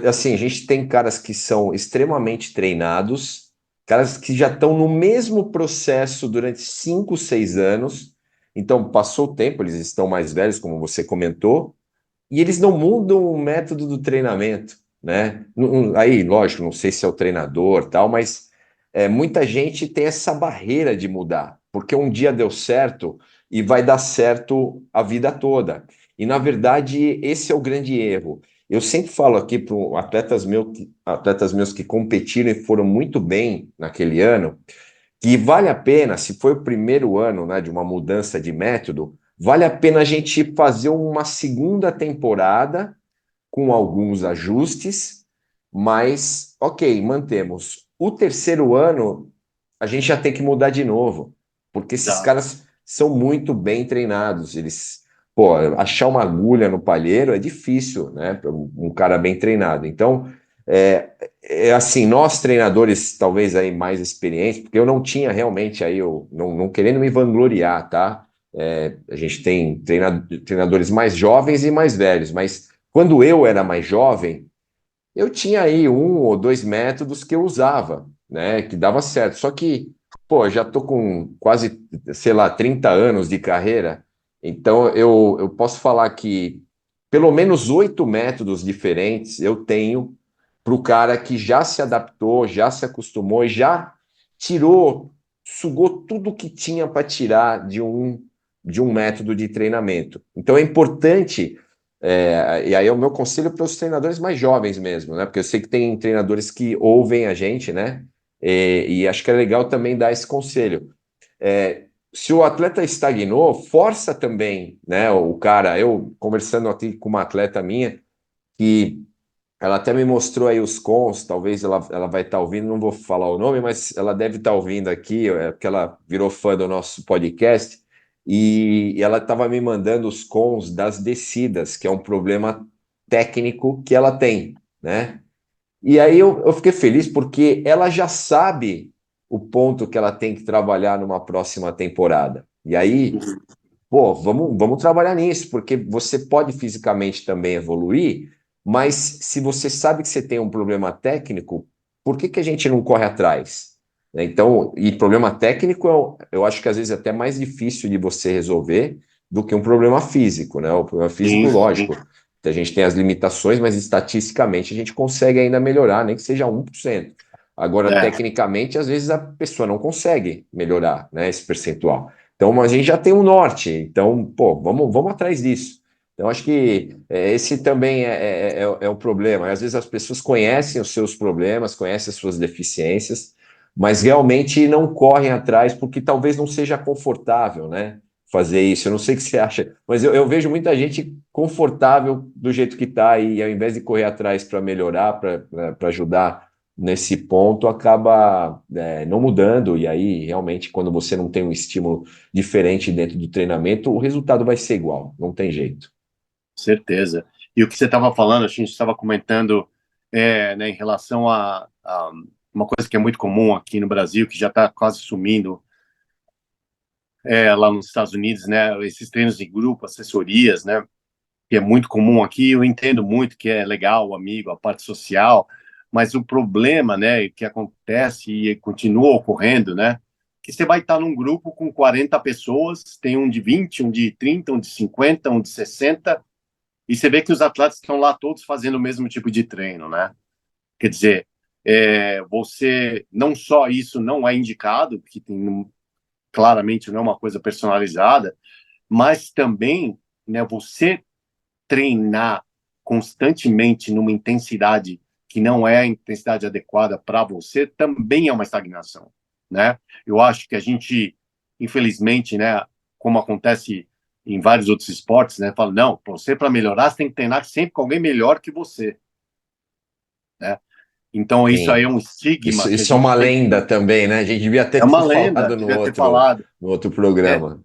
Assim, a gente tem caras que são extremamente treinados, caras que já estão no mesmo processo durante 5, 6 anos. Então, passou o tempo, eles estão mais velhos, como você comentou, e eles não mudam o método do treinamento, né? Aí, lógico, não sei se é o treinador, tal, mas muita gente tem essa barreira de mudar, porque um dia deu certo e vai dar certo a vida toda. E na verdade, esse é o grande erro. Eu sempre falo aqui para atletas meus que competiram e foram muito bem naquele ano, que vale a pena, se foi o primeiro ano, né, de uma mudança de método, vale a pena a gente fazer uma segunda temporada com alguns ajustes, mas ok, mantemos. O terceiro ano, a gente já tem que mudar de novo, porque esses Exato. caras são muito bem treinados. Eles, pô, achar uma agulha no palheiro é difícil, né, para um cara bem treinado. Então, é assim, nós treinadores, talvez aí mais experientes, porque eu não tinha realmente aí, eu não querendo me vangloriar, tá? A gente tem treinadores mais jovens e mais velhos, mas quando eu era mais jovem, eu tinha aí um ou dois métodos que eu usava, né, que dava certo. Só que, pô, já tô com quase, sei lá, 30 anos de carreira, então eu posso falar que pelo menos 8 métodos diferentes eu tenho para o cara que já se adaptou, já se acostumou e já tirou, sugou tudo que tinha para tirar de um método de treinamento. Então é importante, e aí é o meu conselho para os treinadores mais jovens mesmo, né? Porque eu sei que tem treinadores que ouvem a gente, né? E acho que é legal também dar esse conselho. Se o atleta estagnou, força também, né? O cara, eu conversando aqui com uma atleta minha, que ela até me mostrou aí os cons, talvez ela vai estar ouvindo, não vou falar o nome, mas ela deve estar ouvindo aqui, porque ela virou fã do nosso podcast, e ela estava me mandando os cons das descidas, que é um problema técnico que ela tem, né? E aí eu fiquei feliz porque ela já sabe o ponto que ela tem que trabalhar numa próxima temporada. E aí, pô, vamos trabalhar nisso, porque você pode fisicamente também evoluir, mas se você sabe que você tem um problema técnico, por que que a gente não corre atrás? Né? Então, e problema técnico, eu acho que às vezes é até mais difícil de você resolver do que um problema físico, né? O problema físico, Sim, sim. lógico, a gente tem as limitações, mas estatisticamente a gente consegue ainda melhorar, nem que seja 1%. Agora, É, tecnicamente, às vezes a pessoa não consegue melhorar, né, esse percentual. Então, a gente já tem um norte. Então, pô, vamos atrás disso. Então, acho que esse também é o problema. Às vezes as pessoas conhecem os seus problemas, conhecem as suas deficiências, mas realmente não correm atrás porque talvez não seja confortável, né? Fazer isso. Eu não sei o que você acha, mas eu vejo muita gente confortável do jeito que está e ao invés de correr atrás para melhorar, para ajudar nesse ponto, acaba não mudando. E aí, realmente, quando você não tem um estímulo diferente dentro do treinamento, o resultado vai ser igual, não tem jeito. certeza. E o que você estava falando, a gente estava comentando, né, em relação a uma coisa que é muito comum aqui no Brasil, que já está quase sumindo, lá nos Estados Unidos, né, esses treinos de grupo, assessorias, né, que é muito comum aqui. Eu entendo muito que é legal, o amigo, a parte social, mas o problema, né, que acontece e continua ocorrendo, né, que você vai estar num grupo com 40 pessoas, tem um de 20, um de 30, um de 50, um de 60, e você vê que os atletas estão lá todos fazendo o mesmo tipo de treino, né? Quer dizer, você não só isso não é indicado, que tem, claramente não é uma coisa personalizada, mas também, né, você treinar constantemente numa intensidade que não é a intensidade adequada para você, também é uma estagnação, né? Eu acho que a gente, infelizmente, né, como acontece em vários outros esportes, né, fala, não, você para melhorar, você tem que treinar sempre com alguém melhor que você, né? Então, isso aí é Sim. um estigma que a Isso é gente uma tem. lenda também, né? A gente devia até É uma ter lenda, falado devia ter falado. no outro É, programa.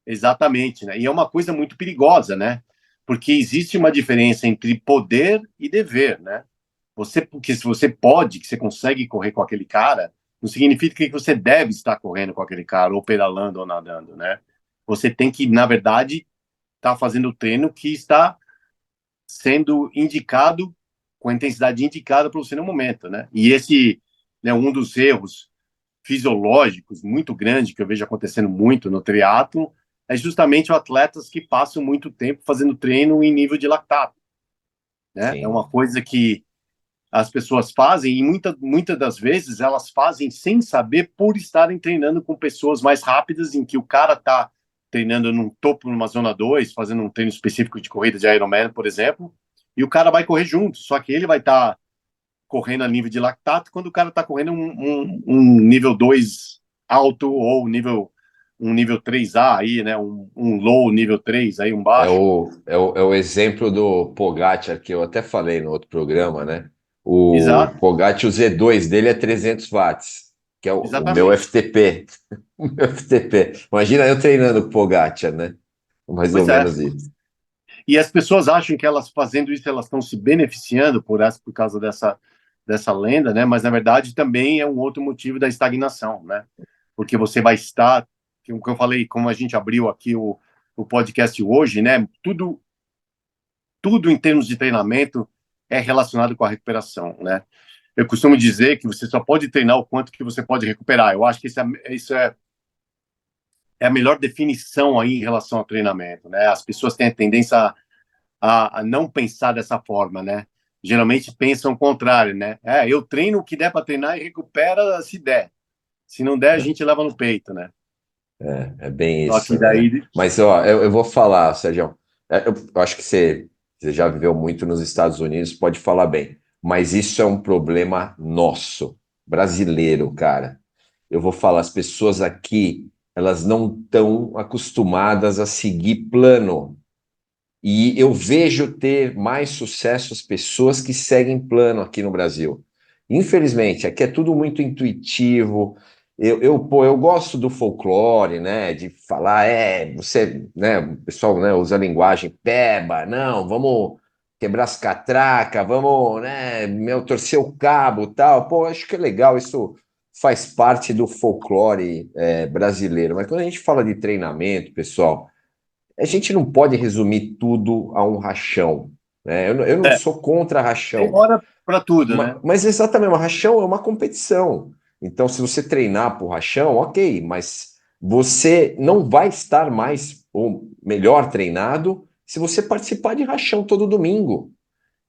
exatamente, né? E é uma coisa muito perigosa, né? Porque existe uma diferença entre poder e dever, né? Porque se você pode, que você consegue correr com aquele cara, não significa que você deve estar correndo com aquele cara, ou pedalando ou nadando, né? Você tem que, na verdade, estar fazendo o treino que está sendo indicado com a intensidade indicada para você no momento, né? E esse, né, um dos erros fisiológicos muito grande que eu vejo acontecendo muito no triatlo é justamente os atletas que passam muito tempo fazendo treino em nível de lactato, né? É Sim. uma coisa que as pessoas fazem e muitas das vezes elas fazem sem saber por estarem treinando com pessoas mais rápidas em que o cara tá treinando num topo numa zona 2 fazendo um treino específico de corrida de Ironman, por exemplo, e o cara vai correr junto, só que ele vai estar correndo a nível de lactato quando o cara está correndo um nível 2 alto ou um nível 3A aí, né? Um low nível 3 aí, um baixo. É o exemplo do Pogacar, que eu até falei no outro programa, né? O Exato, Pogacar, o Z2 dele é 300 watts, que é o meu exatamente. FTP. O meu FTP. Imagina eu treinando com o Pogacar, né? Mais ou Pois é. menos isso. E as pessoas acham que elas fazendo isso, elas estão se beneficiando por causa dessa lenda, né? Mas na verdade também é um outro motivo da estagnação, né? Porque você vai estar, como eu falei, como a gente abriu aqui o podcast hoje, né? Tudo em termos de treinamento é relacionado com a recuperação, né? Eu costumo dizer que você só pode treinar o quanto que você pode recuperar. Eu acho que isso é a melhor definição aí em relação ao treinamento, né? As pessoas têm a tendência a não pensar dessa forma, né? Geralmente pensam o contrário, né? Eu treino o que der para treinar e recupera se der. Se não der, a gente leva no peito, né? É bem Só isso, que né? daí, Mas, ó, eu vou falar, Sérgio. Eu acho que você já viveu muito nos Estados Unidos, pode falar bem. Mas isso é um problema nosso, brasileiro, cara. Eu vou falar, as pessoas aqui, elas não estão acostumadas a seguir plano. E eu vejo ter mais sucesso as pessoas que seguem plano aqui no Brasil. Infelizmente, aqui é tudo muito intuitivo. Pô, eu gosto do folclore, né? De falar, você, né? O pessoal, né, usa a linguagem peba, não, vamos quebrar as catracas, vamos, né? Torcer o cabo, tal. Pô, acho que é legal, isso faz parte do folclore, brasileiro. Mas quando a gente fala de treinamento, pessoal, a gente não pode resumir tudo a um rachão, né? Eu não é, sou contra tem rachão, hora para tudo, né? mas exatamente, uma rachão é uma competição. Então, se você treinar por rachão, ok, mas você não vai estar mais ou melhor treinado se você participar de rachão todo domingo.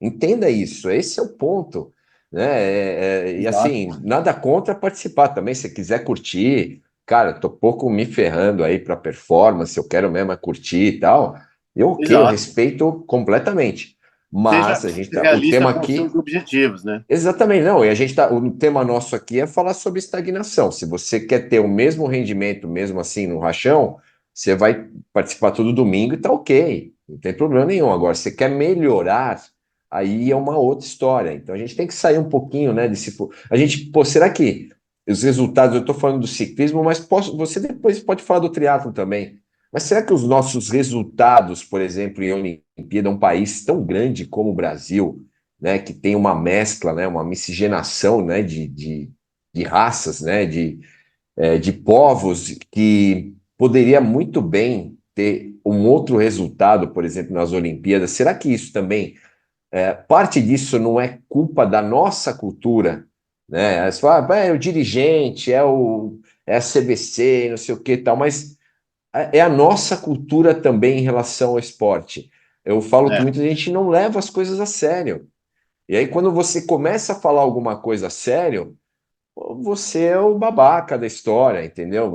Entenda isso, esse é o ponto, né? E Exato, assim, nada contra participar também, se quiser curtir, cara, eu tô pouco me ferrando aí para performance, eu quero mesmo é curtir e tal. Eu, ok, eu exato. respeito completamente. Mas a gente Seja tá, o realista tema com os seus aqui, objetivos, né? exatamente, não, e a gente tá, o tema nosso aqui é falar sobre estagnação. Se você quer ter o mesmo rendimento, mesmo assim, no rachão, você vai participar todo domingo e tá ok, não tem problema nenhum. Agora, se você quer melhorar, aí é uma outra história. Então a gente tem que sair um pouquinho, né, desse. A gente, pô, será que os resultados, eu estou falando do ciclismo, mas você depois pode falar do triatlo também. Mas será que os nossos resultados, por exemplo, em Olimpíada, um país tão grande como o Brasil, né, que tem uma mescla, né, uma miscigenação, né, de raças, né, de povos que poderia muito bem ter um outro resultado, por exemplo, nas Olimpíadas. Será que isso também, parte disso não é culpa da nossa cultura? Né? Você fala, é o dirigente, é a CBC, não sei o que e tal, mas é a nossa cultura também em relação ao esporte. Eu falo que É, muita gente não leva as coisas a sério. E aí, quando você começa a falar alguma coisa a sério, pô, você é o babaca da história, entendeu?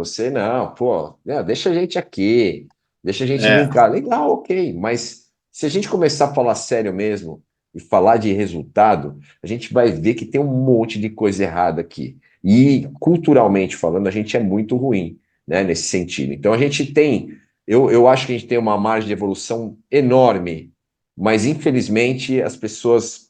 Deixa a gente aqui, deixa a gente é, brincar. Legal, ok, mas se a gente começar a falar sério mesmo e falar de resultado, a gente vai ver que tem um monte de coisa errada aqui. E culturalmente falando, a gente é muito ruim, né, nesse sentido. Então a gente tem, eu acho que a gente tem uma margem de evolução enorme, mas infelizmente as pessoas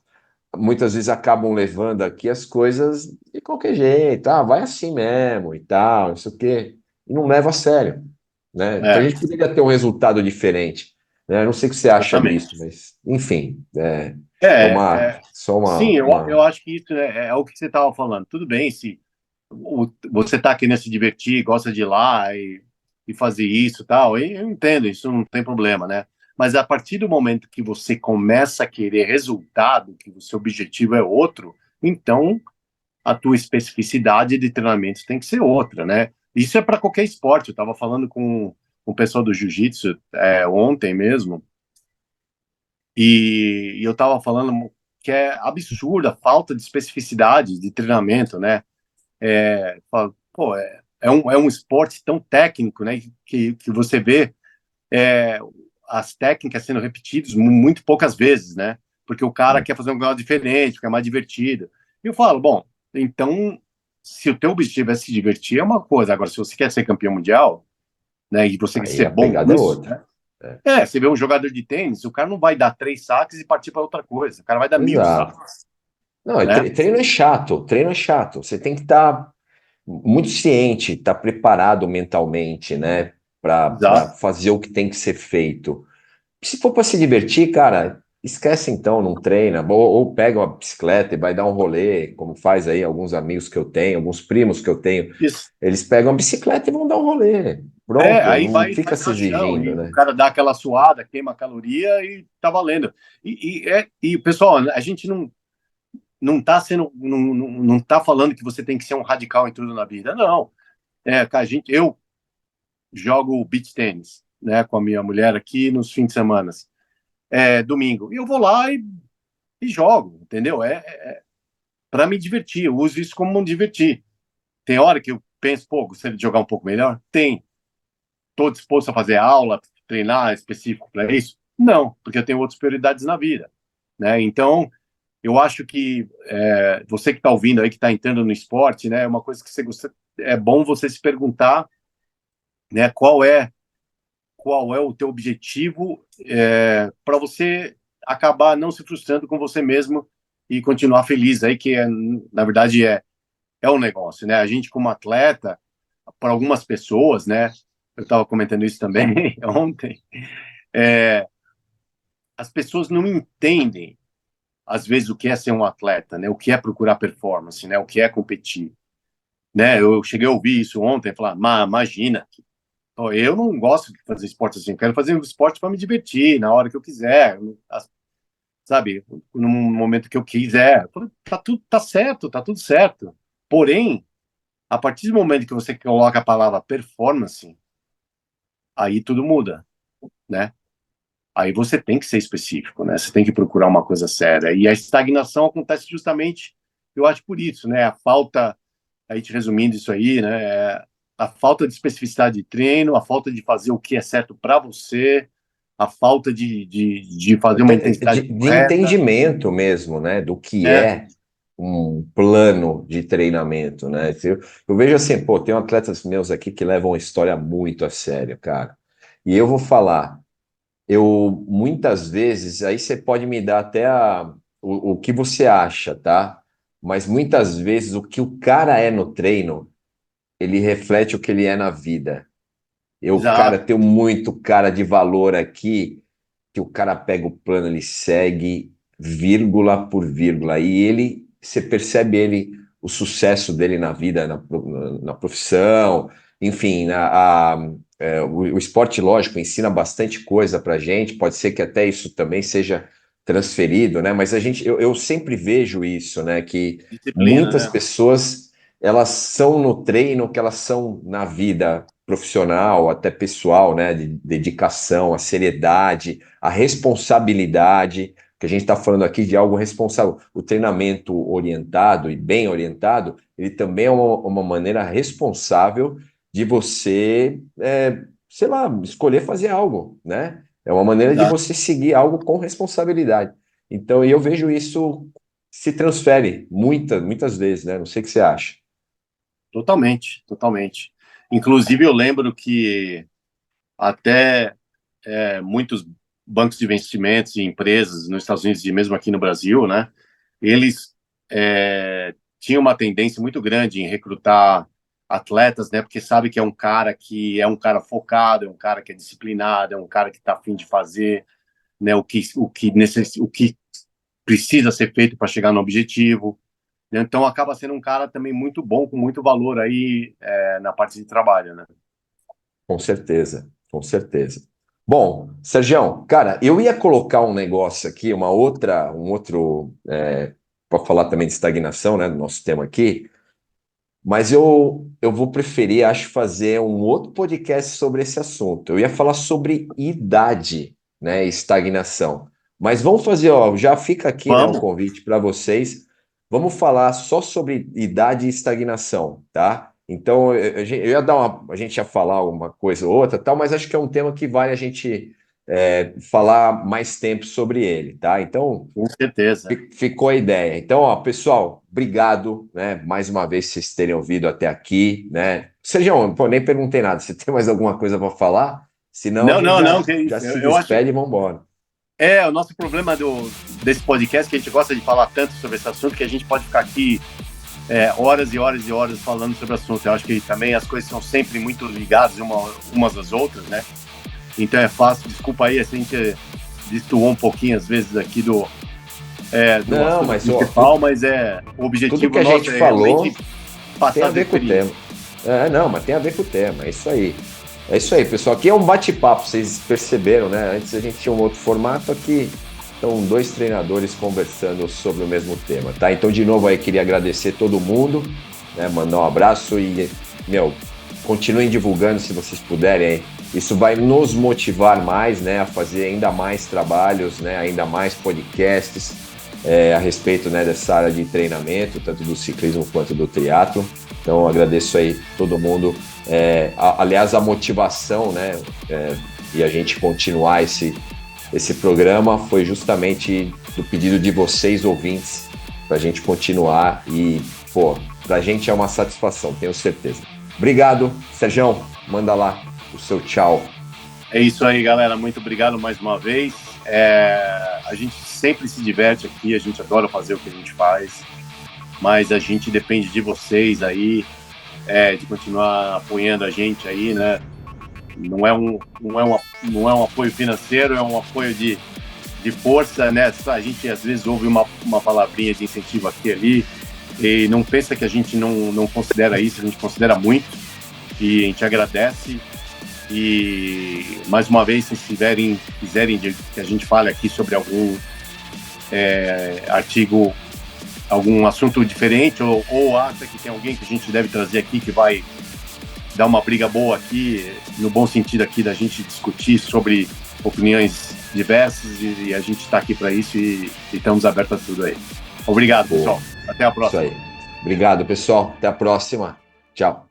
muitas vezes acabam levando aqui as coisas de qualquer jeito, vai assim mesmo e tal, não sei o quê, e não leva a sério, né? Então a É, gente poderia ter um resultado diferente, né? Eu não sei o que você acha disso, exatamente. mas enfim, é É, uma só sim, eu uma... acho que isso é o que você estava falando. Tudo bem se você está querendo se divertir, gosta de ir lá e fazer isso e tal, e eu entendo, isso não tem problema, né? Mas a partir do momento que você começa a querer resultado, que o seu objetivo é outro, então a tua especificidade de treinamento tem que ser outra, né? Isso é para qualquer esporte. Eu estava falando com o pessoal do jiu-jitsu ontem mesmo, e eu estava falando que é absurda a falta de especificidade de treinamento, né? Pô, é um esporte tão técnico, né? Que você vê é, as técnicas sendo repetidas muito poucas vezes, né? Porque o cara quer fazer um negócio diferente, quer mais divertido. E eu falo, bom, então, se o teu objetivo é se divertir, é uma coisa. Agora, se você quer ser campeão mundial, né, e você quer Aí ser a bom pegada é nisso, outra. né? É, Você vê um jogador de tênis, o cara não vai dar 3 saques e partir para outra coisa. O cara vai dar 1.000 saques, exato. Não, né? treino é chato, treino é chato. Você tem que estar muito ciente, estar preparado mentalmente, né, para Exato. fazer o que tem que ser feito. Se for para se divertir, cara, esquece então, não treina, ou pega uma bicicleta e vai dar um rolê, como faz aí alguns amigos que eu tenho, alguns primos que eu tenho, Isso. eles pegam a bicicleta e vão dar um rolê. Pronto, Aí não vai e fica faz se rachão, exigindo, e o né? cara dá aquela suada, queima a caloria e tá valendo. Pessoal, a gente não tá sendo, não tá falando que você tem que ser um radical em tudo na vida, não. Eu jogo beach tênis, né, com a minha mulher aqui nos fins de semana, domingo, e eu vou lá e jogo, entendeu? Para me divertir, eu uso isso como um divertir. Tem hora que eu penso, pô, gostaria de jogar um pouco melhor? Tem. Estou disposto a fazer aula, treinar específico para isso? Não, porque eu tenho outras prioridades na vida, né? Então, eu acho que você que está ouvindo aí, que está entrando no esporte, né, é uma coisa que é bom você se perguntar, né, qual é o teu objetivo para você acabar não se frustrando com você mesmo e continuar feliz aí, que na verdade é um negócio, né? A gente como atleta, para algumas pessoas, né? Eu estava comentando isso também ontem. As pessoas não entendem às vezes o que é ser um atleta, né? O que é procurar performance, né? O que é competir, né? Eu cheguei a ouvir isso ontem, falar, imagina, eu não gosto de fazer esporte assim, eu quero fazer um esporte para me divertir na hora que eu quiser, sabe? No momento que eu quiser. Eu falei, tá tudo tá certo, tá tudo certo. Porém, a partir do momento que você coloca a palavra performance, aí tudo muda, né? Aí você tem que ser específico, né? Você tem que procurar uma coisa séria. E a estagnação acontece justamente, eu acho, por isso, né? A falta, a gente resumindo isso aí, né? A falta de especificidade de treino, a falta de fazer o que é certo para você, a falta de fazer uma Até intensidade de correta, entendimento mesmo, né, do que né? é um plano de treinamento, né? Eu vejo assim, pô, tem atletas meus aqui que levam a história muito a sério, cara. E eu vou falar, eu muitas vezes, aí você pode me dar até o que você acha, tá? Mas muitas vezes o que o cara é no treino, ele reflete o que ele é na vida. Eu, cara, Exato. tenho muito cara de valor aqui, que o cara pega o plano, ele segue vírgula por vírgula, e ele, você percebe ele, o sucesso dele na vida, na profissão, enfim, o esporte, lógico, ensina bastante coisa pra gente, pode ser que até isso também seja transferido, né? Mas eu sempre vejo isso, né? Que Disciplina, muitas né? pessoas elas são no treino o que elas são na vida profissional, até pessoal, né? De dedicação, a seriedade, a responsabilidade, que a gente está falando aqui de algo responsável. O treinamento orientado e bem orientado, ele também é uma maneira responsável de você, sei lá, escolher fazer algo, né? É uma maneira de Exato. você seguir algo com responsabilidade. Então, eu vejo isso se transfere muitas vezes, né? Não sei o que você acha. Totalmente, totalmente. Inclusive, eu lembro que até muitos bancos de investimentos e empresas nos Estados Unidos e mesmo aqui no Brasil, né, eles tinham uma tendência muito grande em recrutar atletas, né, porque sabe que é um cara focado, é um cara que é disciplinado, é um cara que está a fim de fazer, né, o que precisa ser feito para chegar no objetivo. Então acaba sendo um cara também muito bom, com muito valor aí na parte de trabalho, né? Com certeza, com certeza. Bom, Sergião, cara, eu ia colocar um negócio aqui, um outro, para falar também de estagnação, né, do nosso tema aqui, mas eu vou preferir, acho, fazer um outro podcast sobre esse assunto. Eu ia falar sobre idade, né, e estagnação. Mas vamos fazer, ó, já fica aqui, né, o Vamos, convite para vocês. Vamos falar só sobre idade e estagnação, tá? Então, eu ia dar a gente ia falar uma coisa ou outra, tal, mas acho que é um tema que vale a gente falar mais tempo sobre ele, tá? Então, com certeza. ficou a ideia. Então, ó, pessoal, obrigado, né? Mais uma vez vocês terem ouvido até aqui, né? Sejam, pô, nem perguntei nada. Você tem mais alguma coisa para falar? Senão a Não, gente não, não, que já isso. se Eu acho despede e vamos embora. o nosso problema desse podcast que a gente gosta de falar tanto sobre esse assunto que a gente pode ficar aqui horas e horas e horas falando sobre o assunto. Eu acho que também as coisas são sempre muito ligadas umas às outras, né? Então é fácil. Desculpa aí, a gente destoou um pouquinho às vezes aqui do Não, assunto mas ó, principal, mas o tudo que objetivo a nosso gente é falou realmente tem passar a as ver com o tema. experiências. Não, mas tem a ver com o tema, é isso aí. É isso aí, pessoal. Aqui é um bate-papo, vocês perceberam, né? Antes a gente tinha um outro formato, aqui estão dois treinadores conversando sobre o mesmo tema, tá? Então, de novo aí, queria agradecer todo mundo, né? Mandar um abraço e, continuem divulgando se vocês puderem aí. Isso vai nos motivar mais, né? A fazer ainda mais trabalhos, né? Ainda mais podcasts a respeito, né, dessa área de treinamento, tanto do ciclismo quanto do triatlo. Então, agradeço aí todo mundo. Aliás, a motivação, né, e a gente continuar esse programa foi justamente do pedido de vocês, ouvintes, para a gente continuar e, pô, para a gente é uma satisfação, tenho certeza. Obrigado, Sergião, manda lá o seu tchau. É isso aí, galera. Muito obrigado mais uma vez. A gente sempre se diverte aqui, a gente adora fazer o que a gente faz, mas a gente depende de vocês aí, de continuar apoiando a gente aí, né? Não é um apoio financeiro, é um apoio de força, né? A gente às vezes ouve uma palavrinha de incentivo aqui e ali, e não pensa que a gente não considera isso, a gente considera muito, e a gente agradece. E mais uma vez, se quiserem que a gente fale aqui sobre algum artigo, algum assunto diferente, ou acha que tem alguém que a gente deve trazer aqui que vai dar uma briga boa aqui, no bom sentido aqui da gente discutir sobre opiniões diversas, e a gente está aqui para isso e estamos abertos a tudo aí. Obrigado, pessoal. Até a próxima. Isso aí. Obrigado, pessoal. Até a próxima. Tchau.